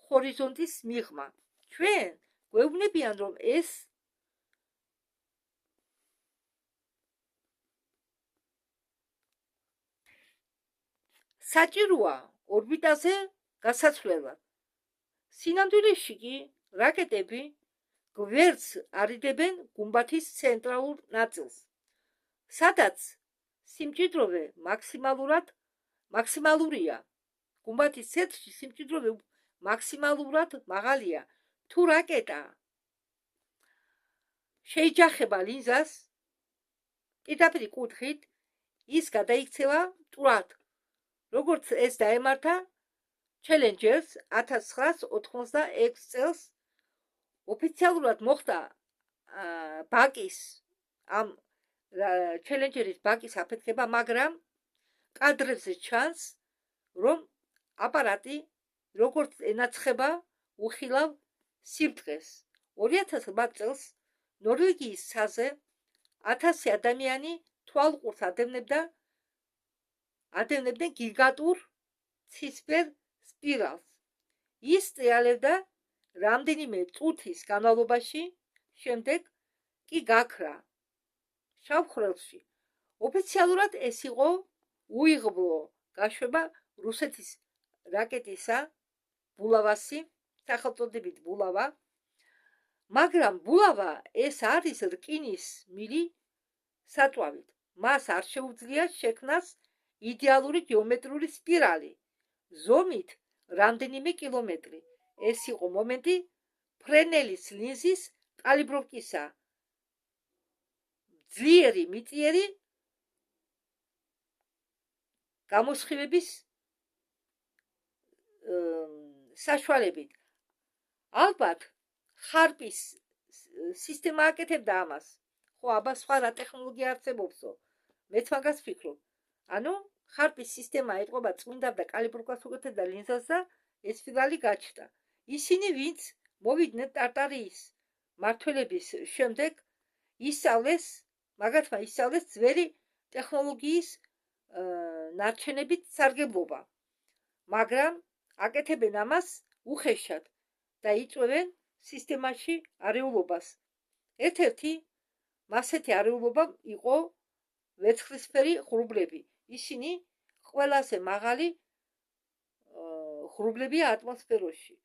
ჰორიზონტის მიღმა. ჩვენ გვეუბნებიან, რომ ეს საჭიროა ორბიტაზე გასაცვლელად. სინამდვილეში კი რაკეტები გვერდს არიდებენ გუმბათის ცენტრალურ ნაწილს, სადაც სიმჭიდროვე მაქსიმალურია. გუმბათის ცენტრში სიმჭიდროვე მაქსიმალურად მაღალია. თუ რაკეტა შეიჯახება ლინზას პირდაპირ კუთხით, ის გადაიქცევა მტვრად, როგორც ეს დაემართა ჩელენჯერს 1986 წელს. ოფიციალურად მოხდა ბაკის ამ ჩელენჯერის ბაკის აფეთქება, მაგრამ კადრებზე ჩანს, რომ აპარატი როგორც ენაცხება უხილავ სიბრტყეს. 2008 წელს ნორვეგიის საზზე 1000 ადამიანი თვალყურს ადევნებდნენ გიგანტურ ცისფერ სპირალს. ის ტრიალებდა რამდენიმე წუთის განმავლობაში, შემდეგ კი გაქრა შავ ხვრელში. ოფიციალურად ეს იყო უიღბლო გაშვება რუსეთის რაკეტისა ბულავასი, სახელწოდებით ბულავა, მაგრამ ბულავა ეს არის რკინის მილი საწვავით. მას არ შეუძლია შექმნას იდეალური გეომეტრიული სპირალი ზომით რამდენიმე კილომეტრი. ეს იყო მომენტი ფრენელის ლინზის კალიბროვკისა. ძლიერი მიწიერი გამოსხივების საშუალებით. ალბათ ხარპის სისტემა აკეთებდა ამას. ხო, აბა სხვა რა ტექნოლოგია არსებობსო. მეც მაგას ვფიქრობ. ანუ ხარპის სისტემა ეტყობა წმინდა და კალიბროვკას უკეთებდა ლინზას და ეს სპირალი გაჩნდა. ისინი, ვინც მოვიდნენ ტარტარიის მმართველების შემდეგ, მაგათმა ისწავლეს ძველი ტექნოლოგიის ნარჩენებით სარგებლობა, მაგრამ აკეთებენ ამას უხეშად და იწვევენ სისტემაში არეულობას. ერთ-ერთი მასეთი არეულობა იყო ვერცხლისფერი ღრუბლები. ისინი ყველაზე მაღალი ღრუბლებია ატმოსფეროში.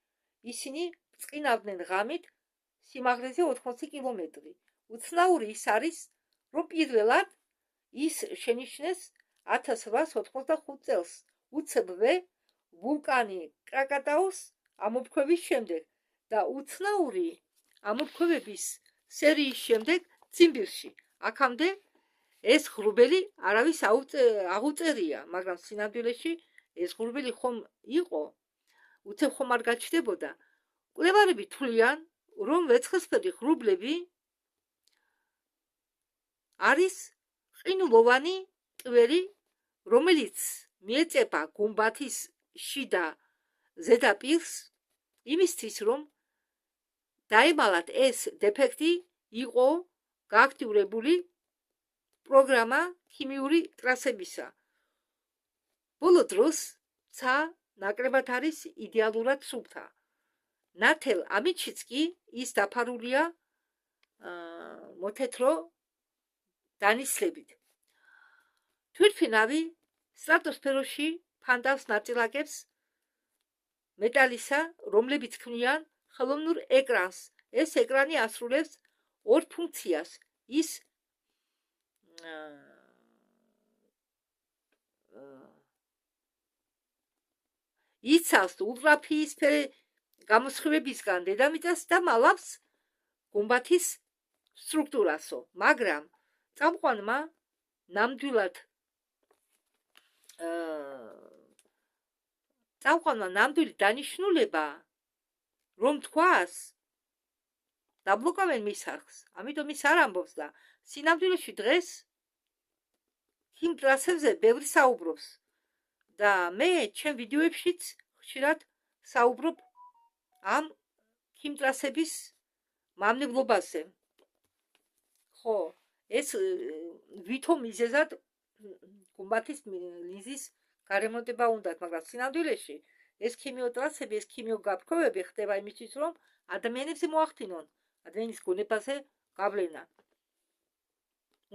ისინი წყინავდნენ ღამით სიმაღლეზე 80 კილომეტრი. უცნაური ის არის, რომ პირველად ის შენიშნეს 1885 წელს უცბ ვულკანი კრაკატაუს ამოფრქვევის შემდეგ და უცნაური ამოფრქვევების სერიის შემდეგ ციმბირში. აქამდე ეს ღრუბელი არავის აღუწერია, მაგრამ სინამდვილეში ეს ღრუბელი ხომ იყო, უცებ ხომ არ გაჩნდებოდა. კვლევარები თვლიან, რომ ვერცხლისფერი ღრუბლები არის ყინულოვანი ტვერი, რომელიც მიეწება გუმბათის შიდა ზედაპირს, იმისთვის, რომ დაემალათ ეს დეფექტი, იყო გააქტიურებული პროგრამა ქიმიური ტრასებისა. ბოლო დროს ცა ნაკლებად არის იდეალურად სუფთა. ნათელ ამიტშიც კი ის დაფარულია მოთეთრო დანისლებით. თვითმფრინავი სტრატოსფეროში ფანდავს ნაწილაკებს მეტალისა, რომლებიც ქმნიან ხელოვნურ ეკრანს. ეს ეკრანი ასრულებს ორ ფუნქციას. ის იცავს ულტრაფიისფერი გამოსხივებისგან დედამიწას და მალავს გუმბათის სტრუქტურასო, მაგრამ წამყვანმა ნამდვილი დანიშნულება, რომ თქვას, დაბლოკავენ მის არხს, ამიტომ ის არ ამბობს და სინამდვილეში დღეს იმ ტრასებზე ბევრი საუბრობს და მე ჩემ ვიდეოებშიც ხშირად საუბრობ ამ ქიმტრასების მამნებლობაზე. ხო, ეს ვითომ მიზეზად გუმბათის ლინზის გარემონტება უნდათ, მაგრამ სინამდვილეში ეს ქიმიოტრასები, ეს ქიმიოგაფრქვევები ხდება იმისთვის, რომ ადამიანებზე მოახდინონ ადამიანის გონებაზე გავლენა.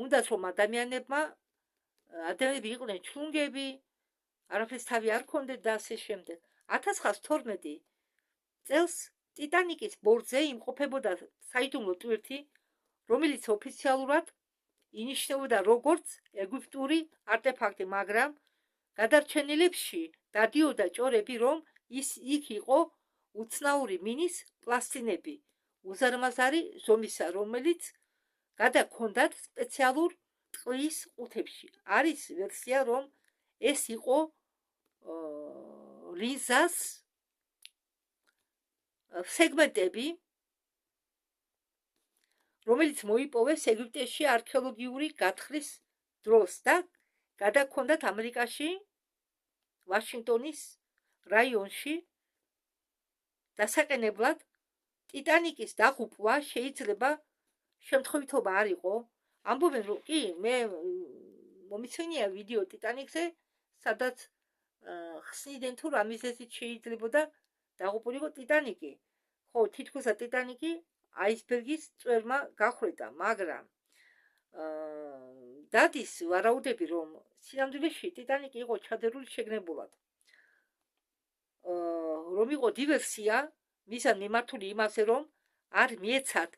უნდათ, რომ ადამიანები იყვნენ ჩლუნგები, არაფერს თავი არ ქონდეთ და ასე შემდეგ. 1912 წელს ტიტანიკის ბორტზე იმყოფებოდა საიდუმლო ტვირთი, რომელიც ოფიციალურად ინიშნებოდა როგორც ეგვიპტური არტეფაქტი, მაგრამ გადარჩენილებში დადიოდა ჭორები, რომ იქ იყო უცნაური მინის პლასტინები უზარმაზარი ზომისა, რომელიც გადაჰქონდათ სპეციალურ ტყვის ყუთებში. არის ვერსია, რომ ეს იყო ლინზას სეგმენტები, რომელიც მოიპოვეს ეგვიპტეში არქეოლოგიური გათხრის დროს და გადაჰქონდათ ამერიკაში, ვაშინგტონის რაიონში დასაყენებლად. ტიტანიკის დაღუპვა შეიძლება შემთხვევითობა არ იყო. ამბობენ, რომ კი, მე მომიცემია ვიდეო ტიტანიკზე, სადაც ხსნიდნენ თუ რა მიზეზით შეიძლებოდა დაღუპულიყო ტიტანიკი. ხო, თითქოსა ტიტანიკი აისბერგის წვერმა გახვედა, მაგრამ დადის ვარაუდები, რომ სინამდვილეში ტიტანიკი იყო ჩადერული შეგნებულად. რომ იყო დივერსია, მისგან მიმართული იმაზე, რომ არ მიეცათ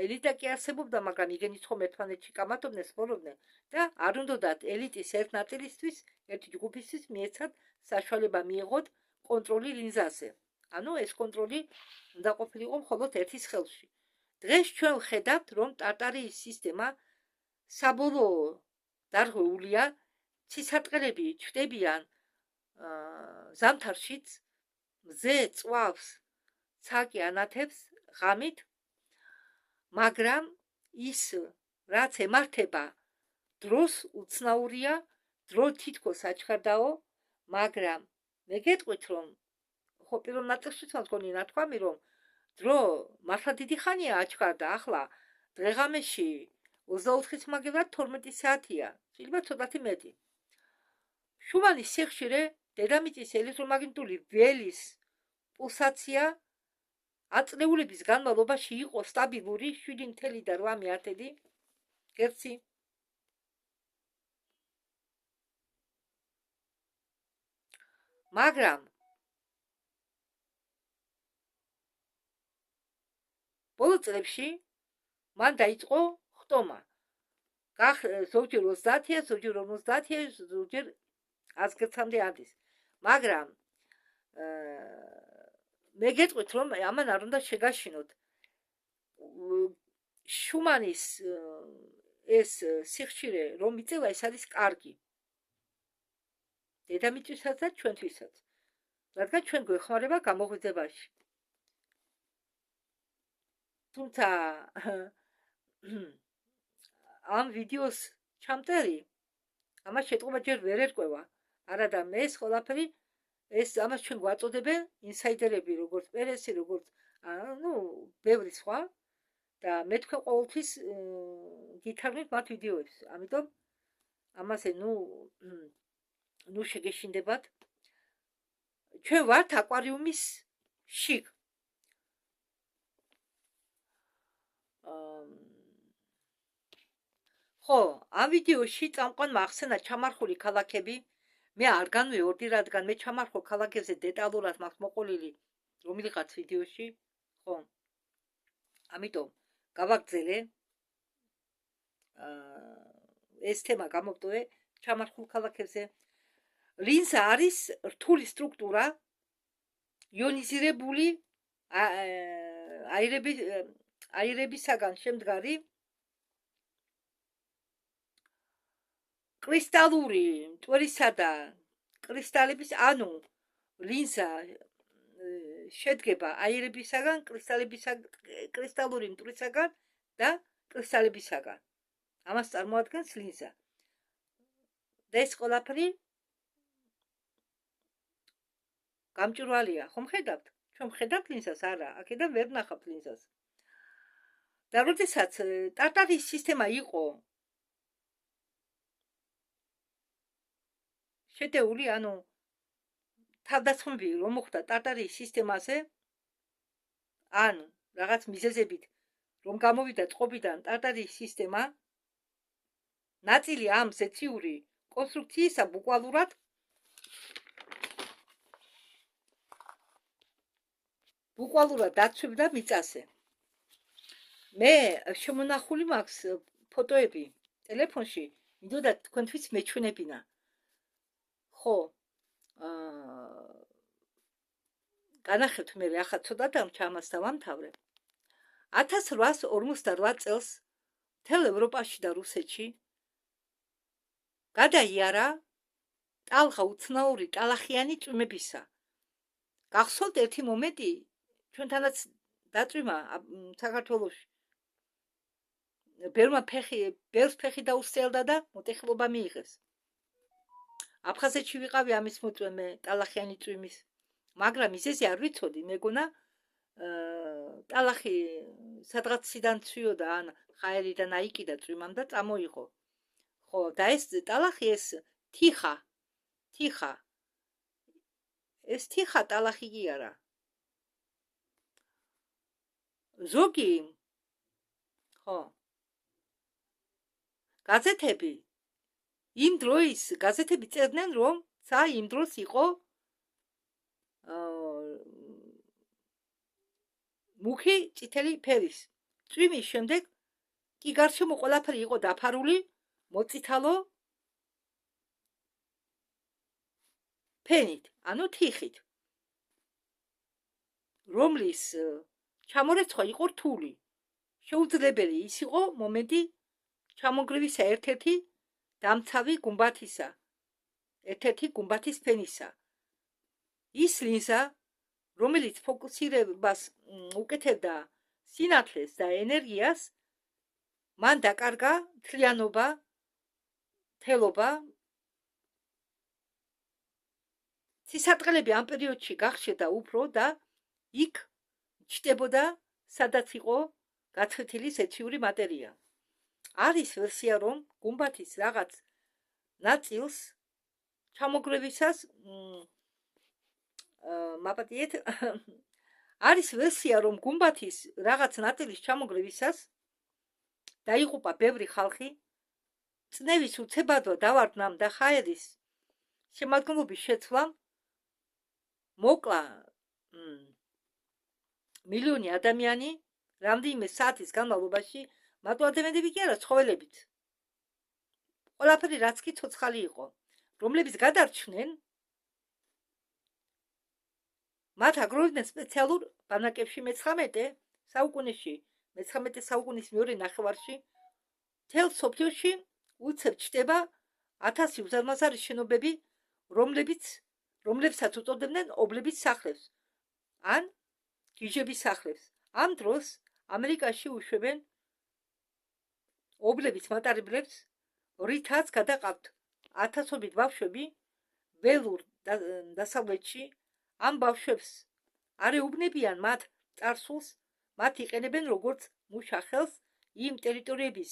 ელიტა კი არსებობდა, მაგრამ იგენიც ხომ ერთმანეთში კამათობდნენ, სპორობდნენ და არ უნდათ ელიტის ერთ ნაწილისთვის, ერთი ჯგუფისთვის მიეცათ საშუალება მიიღოთ კონტროლი ლინზაზე. ანუ ეს კონტროლი უნდა ყოფილიყო მხოლოდ ერთის ხელში. დღეს ჩვენ ვხედავთ, რომ ტარტარიის სისტემა საბოლოო დარღვეულია, ცისარტყელები ჩნდებიან ზამთარშიც, მზე წვავს, ცაკი ანათებს ღამით, მაგრამ ის რაც ემართება დროს უცნაურია, დრო თითქოს აჩქარდაო, მაგრამ მე გეტყვით, რომ ხო პირველ ნაწილშიც მგონი ნათქვამი, რომ დრო მართლა დიდი ხანია აჩქარდა, ახლა დღეღამეში 24-ის მაგევრად 12 საათია, შეიძლება ცოტათი მეტი. შუმანის სიხშირე დედამიწის ელექტრომაგნიტური ველის პულსაცია აწნეულების განმავლობაში იყო სტაბილური 7.8 გერცი. მაგრამ ბოლო წლებში მან დაიწყო ხტომა. ზოგჯერ 30-ია, ზოგჯერ 50-ია, ზოგჯერ 100 გერცამდე ადის. მაგრამ მე გეტყვით, რომ ამან არ უნდა შეგაშინოთ. შუმანის ეს სიხშირე რომ იწევა, ეს არის კარგი. დედამიწისაც და ჩვენთვისაც. რადგან ჩვენ გვეხმარება გამოღვიძებაში. თუმცა ამ ვიდეოს ჩამტერი ამას შეტყობა ჯერ ვერ ერკვევა. არა და მე ეს ყველაფერი ეს ამას ჩვენ გვაწოდებენ ინსაიდერები, როგორც პერესი, როგორც ბევრი სხვა და მე თქვენ ყოველთვის გითარგმნით მათ ვიდეოებს. ამიტომ ამაზე ნუ შეგეშინდებათ. ჩვენ ვართ აკვარიუმის შიგ. ხო, ამ ვიდეოში წამყვანმა ახსენა ჩამარხული ქალაქები. მე არ განვეორდი, რადგან მე ჩამარხულ ქალაქებზე დეტალურად მაქვს მოყოლილი რომელიღაც ვიდეოში. ხო. ამიტომ გავაგრძელე ეს თემა გამოვტოვე ჩამარხულ ქალაქებზე. ლინზა არის რთული სტრუქტურა, იონიზირებული აირებისაგან შემდგარი კრისტალური მტვერისა და კრისტალების, ანუ ლინზა შედგება აირებისაგან, კრისტალური მტვრისაგან და კრისტალებისაგან. ამას წარმოადგენს ლინზა. და ეს ყველაფერი გამჭვირვალეა. ხომ ხედავთ? ჩვენ ხედავთ ლინზას? არა, აქედან ვერ ვნახავთ ლინზას. და როდესაც ტარტარიის სისტემა იყო შეტეული, ანუ თავდასხმები რომ მოხდა ტარტარიის სისტემაზე, ან რაღაც მიზეზებით რომ გამოვიდა წყობიდან ტარტარიის სისტემა, ნაწილი ამ ზეციური კონსტრუქციისა ბუკვალურად ბუკვალურად დაცვებდა მიწაზე. მე შემონახული მაქვს ფოტოები ტელეფონში, მინდოდა თქვენთვის მეჩვენებინა. ხო, განახებთ მე ახლა ცოტა დამჩამას დავამთავრებ. 1858 წელს მთელ ევროპაში და რუსეთში გადაიარა ტალღა უცნაური ტალახიანი წვიმებისა. გახსოვთ ერთი მომენტი, ჩვენთანაც დაწვიმა საქართველოში. ბერს ფეხი დაუსწელდა და მოტეხილობა მიიღეს. აფხაზეთში ვიყავი ამის მოწვეე ტალახიანი წვიმის, მაგრამ მიზეზი არ ვიცოდი, მეგონა ტალახი სადღაციდან ცვიოდა, ან ხაერიდან აიკიდა წვიმამ და წამოიღო. ხო, და ეს ტალახი, ეს თიხა. ეს თიხა ტალახი კი არა. ზოგი, ხო, გაზეთები, იმ დროის გაზეთები წერდნენ, რომ ცა იმ დროს იყო მუქი წითელი ფერის. წვიმის შემდეგ კი გარშემო ყველაფერი იყო დაფარული მოწითალო ფენით, ანუ თიხით, რომლის ჩამორეცხვა იყო რთული. შეუძლებელი ის იყო მომენტი ჩამოგრევისა ერთ-ერთი დამცავი გუმბათისა, ერთ-ერთი გუმბათის ფენისა. ის ლინზა, რომელიც ფოკუსირებას უკეთებდა სინათლეს და ენერგიას, მან დაკარგა მთლიანობა, თელობა. ცისარტყელები ამ პერიოდში გახშედა უფრო და იქ ჩნდებოდა, სადაც იყო გაცვეთილი ზეთიური მატერია. არის ვერსია, რომ გუმბათის რაღაც ნაწილს ჩამოგრევისას მაპატიეთ არის ვერსია, რომ გუმბათის რაღაც ნაწილის ჩამოგრევისას დაიღუპა ბევრი ხალხი, წნევის უცებადვა დავარდნამ და ხაერის შემადგენლობის შეცვლამ მოკლა მილიონი ადამიანი რამდენიმე საათის განმავლობაში, მარტო ადამიანები კი არა, ცხოველებიც. ყველაფერი რაც კი ცოცხალი იყო, რომლებიც გადარჩნენ, მათ აგროვებდნენ სპეციალურ ბანაკებში. 19 საუკუნის მეორე ნახევარში მთელ მსოფლიოში უცებ ჩნდება 1000 უზარმაზარი შენობები, რომლებსაც უწოდებდნენ ობლების სახლებს ან გიჟების სახლებს. ამ დროს ამერიკაში უშვებენ ობლების მატარებლებს, რითაც გადაყავთ ათასობით ბავშვები ველურ დასავლეთში. ამ ბავშვებს არ ეუბნებიან მათ წარსულს, მათ იყენებენ როგორც მუშა ხელს იმ ტერიტორიების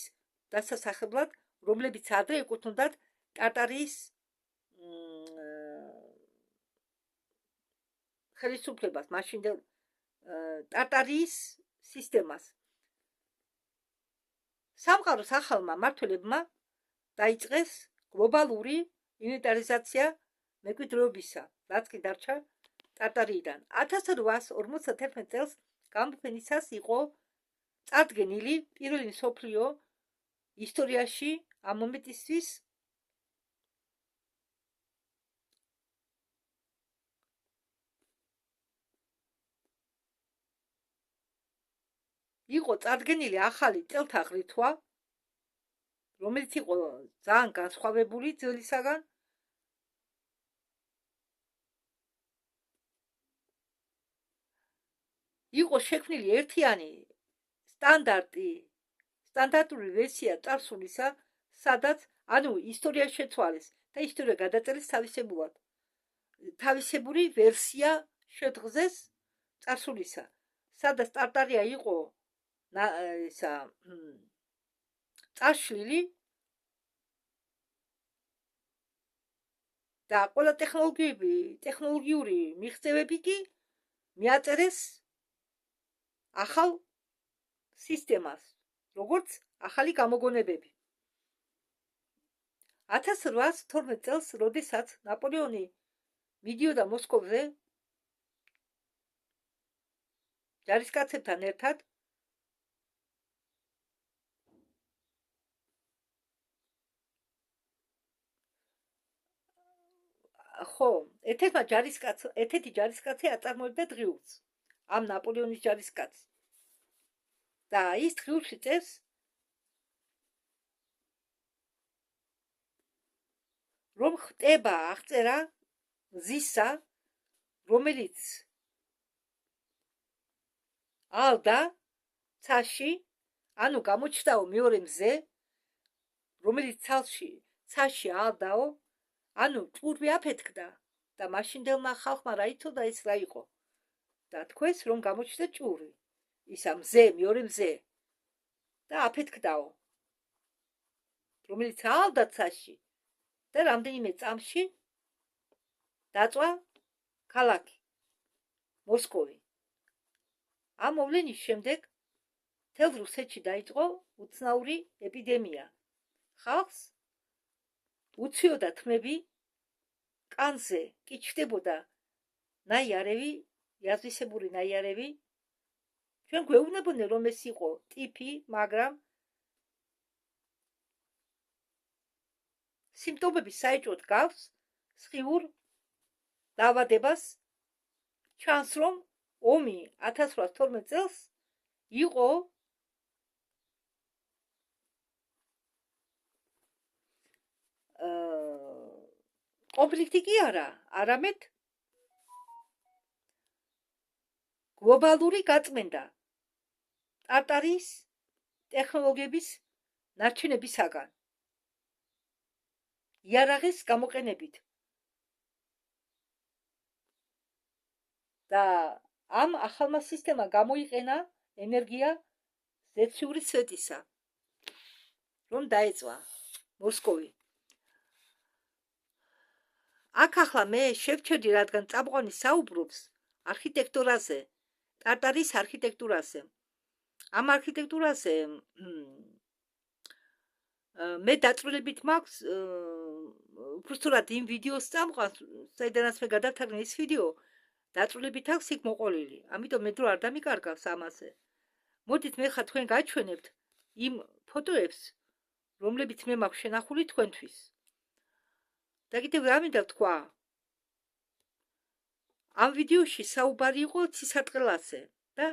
დასასახლებლად, რომლებიც ადრე ეკუთვნოდათ ტარტარიის ხელისუფლებას, მაშინდელ ტარტარიის სისტემას. სამყაროს ახალმა მმართველებმა დაიწყეს გლობალური ინვენტარიზაცია მემკვიდრეობისა, რაც კი დარჩა ტარტარიიდან. 1851 წელს გამოფენისას იყო წარდგენილი პირველი მსოფლიო ისტორიაში ამ მომენტისთვის იყო წარდგენილი ახალი წელთა ღრითვა, რომელიც იყო ძალიან განსხვავებული ძველისაგან. იყო შექმნილი ერთიანი სტანდარტული ვერსია წარსულისა, სადაც ანუ ისტორია შეცვალეს და ისტორია გადაწერეს თავისებური ვერსია შედგზეს წარსულისა, სადაც ტარტარია იყო წაშლილი და ყველა ტექნოლოგიური მიღწევები კი მიაწერეს ახალ სისტემას, როგორც ახალი გამოგონებები. 1812 წელს, როდესაც ნაპოლეონი მიდიოდა მოსკოვზე, ჯარისკაცებთან ერთად ხო, ერთ-ერთი ჯარისკაცი აწარმოებდა დღიურს, ამ ნაპოლეონის ჯარისკაცს. და ის დღიურში წერს, რომ ხტება აღწერა მზისა, რომელიც ალდა ცაში, ანუ გამოჩნდაო მეორე მზე, რომელიც ცაში ალდაო, ანუ ჭურვი აფეთქდა და მაშინდელმა ხალხმა რა იცოდა ეს რა იყო. და თქვეს, რომ გამოჩნდა ჭურვი, ისა მზე, მეორე მზე და აფეთქდაო, რომელიც ალდა ცაში და რამდენიმე წამში დაწვა ქალაქი მოსკოვი. ამ მოვლენის შემდეგ მთელ რუსეთში დაიწყო უცნაური ეპიდემია. ხალხს უციოდა თმები, კანზე კი ჩნდებოდა ნაიარევი, იაზვისებური ნაიარევი. ჩვენ გვეუბნებოდნენ, რომ ეს იყო ტიფი, მაგრამ სიმპტომები საეჭვოდ გავს სხიურ დაავადებას. ჩანს, რომ ომი 1812 წელს იყო კონფლიქტი კი არა, არამედ გლობალური გაწმენდა ტარტარიის ტექნოლოგიების ნარჩენებისაგან, იარაღის გამოყენებით. და ამ ახალმა სისტემამ გამოიყენა ენერგია ზეციური სვეტისა, რომ დაეწვა მოსკოვი. აქ ახლა მე შევჩერდი, რადგან წამყვანი საუბრობს არქიტექტურაზე, ტარტარიის არქიტექტურაზე. ამ არქიტექტურაზე მე დაწვრილებით მაქვს, უბრალოდ იმ ვიდეოს წამყვანს, საიდანაც მე გადავთარგმნე ეს ვიდეო, დაწვრილებით აქვს იქ მოყოლილი. ამიტომ მე დრო არ დამიკარგავს ამაზე. მოდით მე ხა თქვენ გაჩვენებთ იმ ფოტოებს, რომლებიც მე მაქვს შენახული თქვენთვის. და კიდევ რა მინდა თქვა, ამ ვიდეოში საუბარი იყო ცისარტყელაზე და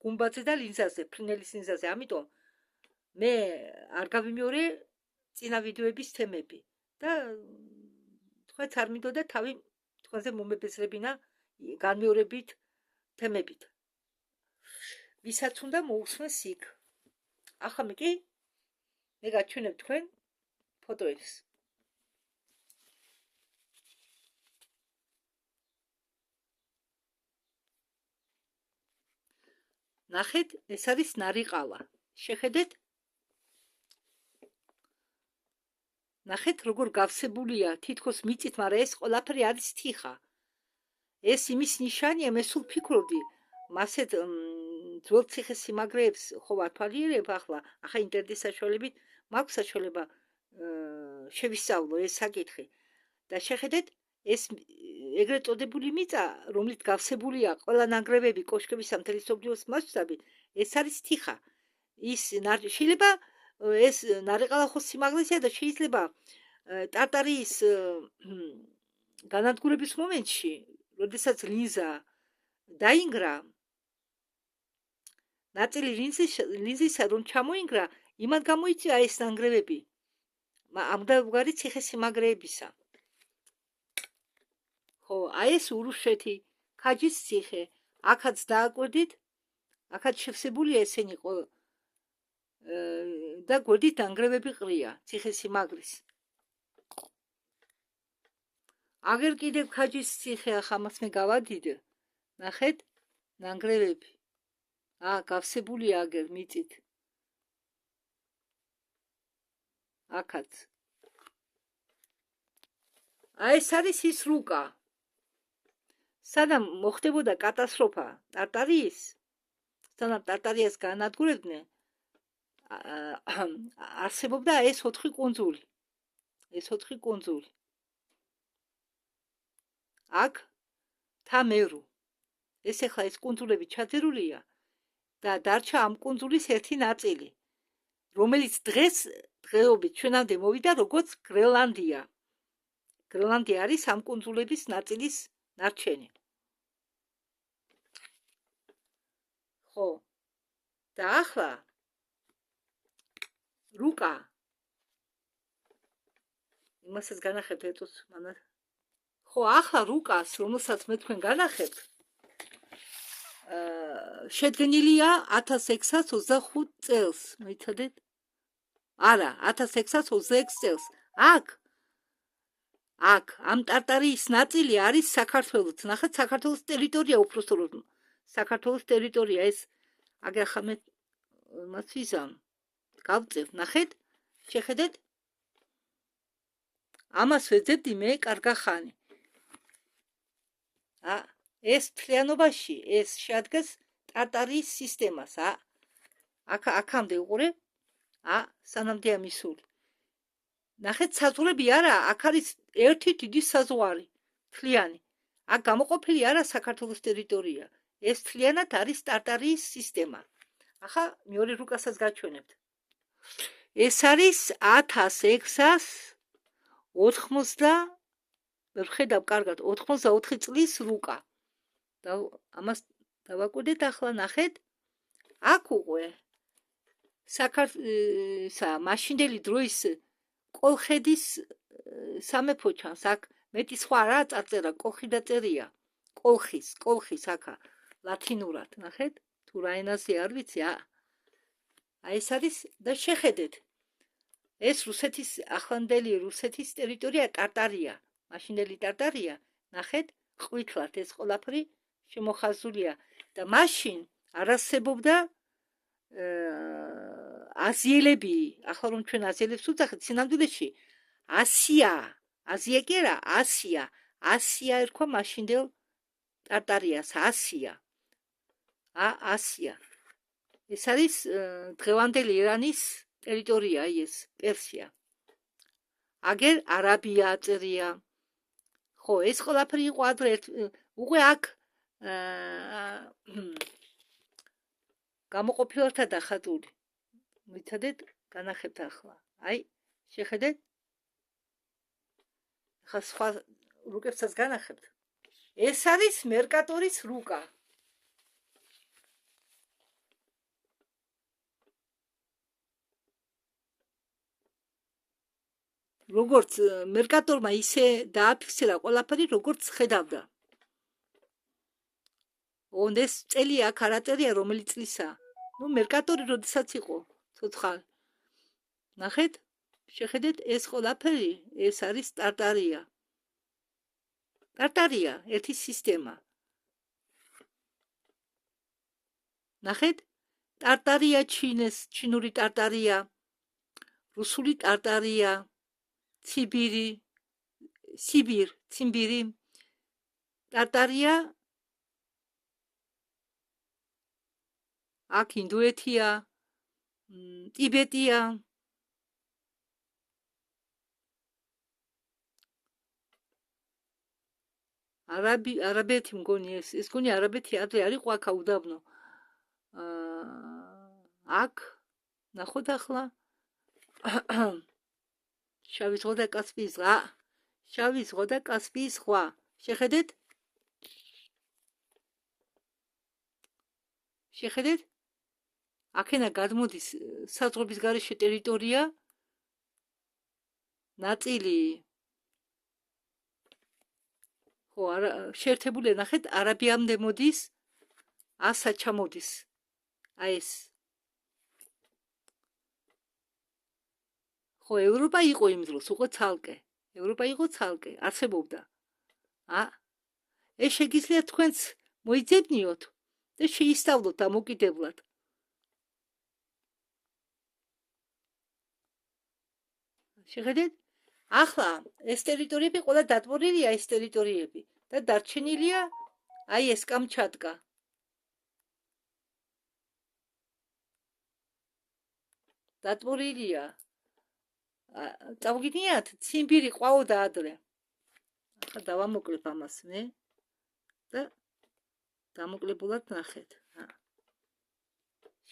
გუმბათზე და ლინზაზე, ფრინველის ლინზაზე. ამიტომ მე არ გავიმეორე წინა ვიდეოების თემები და თქვენც არ მინდოდა თავი თქვენზე მომებეზრებინა განმეორებით თემებით. ვისაც უნდა მოусმეს იქ. ახლა მე გაჩვენებ თქვენ ფოტოებს. ნახეთ, ეს არის ნარიყალა. შეხედეთ? ნახეთ, როგორ გავსებულია, თითქოს მიწით, მაგრამ ეს ყველაფერი არის თიხა. ეს იმის ნიშანია, მე სულ ფიქრობდი, მასეთ ძველ ციხესიმაგრეებს ხო ვათვალიერებ ახლა ინტერნეტის საშუალებით მაქვს საშუალება შევისწავლო ეს საკითხი. და შეხედეთ, ეს ეგრეთ წოდებული მიწა, რომლით გავსებულია ყველა ნანგრევები, კოშკების მთელი მსოფლიოს მასშტაბით, ეს არის თიხა. ის შეიძლება ეს ნარიყალა ხო სიმაღლეზეა და შეიძლება ტარტარიის განადგურების მომენტში, როდესაც ლინზა დაინგრა, ნაწილი ლინზისა რომ ჩამოინგრა, იმად გამოიწვია ეს ნანგრევები ამდაღარი ციხესიმაგრეებისა. ხო, აი ეს ურუშეთი, ქაჯის ციხე, აქაც დააკვირდით, აქაც შევსებულია ესენი და გვერდით ნანგრევები ყრია ციხესიმაგრის. აგერ კიდევ ქაჯის ციხე, ახლა მას მე გავადიდე. ნახეთ, ნანგრევები. გავსებულია აგერ მიწით. აქაც. ეს არის ის რუკა. სანამ მოხდებოდა კატასტროფა ტარტარიის, სანამ ტარტარიას განადგურებდნენ, არსებობდა ეს 4 კუნძული. ეს 4 კუნძული. აქ თამერუ, ეს ახლა ეს კუნძულები ჩაძირულია და დარჩა ამ კუნძულის ერთი ნაწილი, რომელიც დღეობით ჩვენამდე მოვიდა როგორც გრენლანდია. გრენლანდია არის ამ კუნძულების ნაწილის ნარჩენი. ხო. და ახლა რუკა იმასაც განახებთ ეტოს მანამ. ხო, ახლა რუკას, რომელსაც მე თქვენ განახებთ, შედგენილია 1625 წელს, მოიცადეთ? არა, 1626 წელს. აქ ამ ტარტარიის ნაწილი არის საქართველოს. ნახეთ, საქართველოს ტერიტორია უпростоროდ. საქართველოს ტერიტორია ეს აგერ ახლა მე მას ვიზამ. გავწევ, ნახეთ, შეხედეთ? ამას ვეძებდი მე კარგა ხანი. ეს მთლიანობაში ეს შეადგენს ტარტარიის სისტემას. აქამდე უყურე? სანამდე ამისული. ნახეთ, საზღვრები არა, აქ არის ერთი დიდი საზღვარი, მთლიანი. აქ გამოყოფილი არა საქართველოს ტერიტორია. ეს მთლიანად არის ტარტარიის სისტემა. ახლა მეორე რუკასაც გაჩვენებთ. ეს არის 1680 ვხედავ კარგად 84 წლის რუკა. და ამას დავაკვირდეთ ახლა ნახეთ. აქ უყვე მაშინდელი დროის კოლხეთის სამეფო ჩანს. აქ მეტი სხვა რა წარწერა, კოლხი დაწერია. კოლხის აქა ლათინურად, ნახეთ? თუ რა ენაზე არ ვიცი, ეს არის და შეხედეთ. ეს რუსეთის ახლანდელი რუსეთის ტერიტორია ტარტარია. მაშინდელი ტარტარია, ნახეთ? ყვითლად ეს ყველაფერი შემოხაზულია და მაშინ არ არსებობდა აზიელები. ახლა რომ ჩვენ აზიელებს ვუძახეთ, სინამდვილეში აზია კი არა, ასია ერქვა მაშინდელ ტარტარიას, ასია. ეს არის დღევანდელი ირანის ტერიტორია, ეს პერსია. აგერ არაბია აწერია. ხო, ეს ყველაფერი იყო ადრე უკვე აქ გამოყოფილთა დახატული. მიცადეთ, განახებთ ახლა. შეხედეთ. ახლა სხვა რუკებსაც განახებთ. ეს არის მერკატორის რუკა. როგორც მერკატორმა ისე დააფიქსირა ყველაფერი, როგორც ხედავდა. ეს წელი აქ არ აწერია, რომელი წლისა. მერკატორი როდესაც იყო, ცოცხალი. ნახეთ, შეხედეთ, ეს ყველაფერი, ეს არის ტარტარია. ტარტარია, ერთი სისტემა. ნახეთ, ტარტარია ჩინური ტარტარია, რუსული ტარტარია, ციმბირი, ტარტარია, აქ ინდოეთია, ტიბეტია. არაბეთი მგონი ეს მგონი არაბეთი ადრე არ იყო აქ უდაბნო. აქ ნახოთ ახლა შავი ზღვა და კასპიის ზღვა. შავი ზღვა და კასპიის ზღვა. შეხედეთ? შეხედეთ? აქენა გადმოდის საზღვრების გარეშე ტერიტორია. ნაწილი ხო, შეერთებული ნახეთ, არაბიამდე მოდის, ასა ჩამოდის. ეს. ხო, ევროპა იყო იმ დროს, უკვე ცალკე. ევროპა იყო ცალკე, არსებობდა. ეს შეგიძლიათ თქვენც მოიძებნიოთ და შეისწავლოთ დამოკიდებლად. შეხედეთ? ახლა ეს ტერიტორიები ყველა დატბორილია ეს ტერიტორიები და დარჩენილია ეს კამჩატკა. დატბორილია. წავგიდნიათ, ციმბირი ყვაოდა ადრე. ახლა დავამოკლებ ამას მე და დამოკლებულად ნახეთ.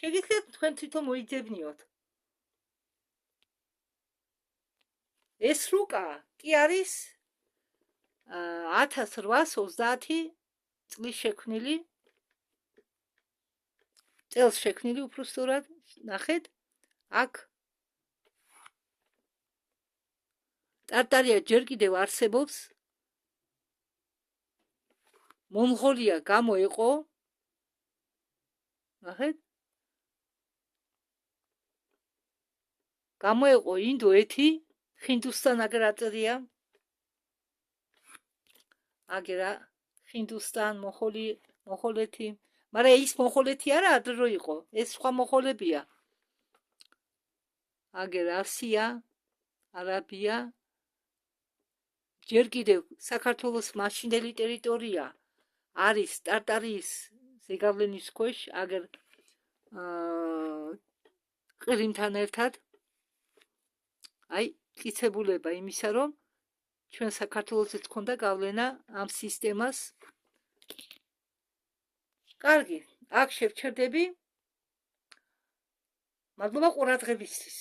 შეგიძლიათ თქვენ თვითონ მოიძებნიოთ. ეს რუკა კი არის 1830 წლის შექმნილი, წელს შექმნილი უბრალოდ ნახეთ, აქ ტარტარია ჯერ კიდევ არსებობს, მონღოლია გამოეყო, ნახეთ, გამოეყო ინდოეთი, ჰინდუსტან აგერ აწერია, აგერა ჰინდუსტან, მონღოლეთი, მაგრამ ის მონღოლეთი არა ადრე რო იყო, ეს სხვა მონღოლებია. აგერ ასია, არაბია, ჯერ კიდევ საქართველოს მაშინდელი ტერიტორია არის ტარტარიის ზეგავლენის ქვეშ, აგერ ყირიმთან ერთად. აი, მტკიცებულება იმისა, რომ ჩვენ საქართველოსაც ჰქონდა გავლენა ამ სისტემას. კარგი, აქ შევჩერდები. მადლობა ყურადღებისთვის.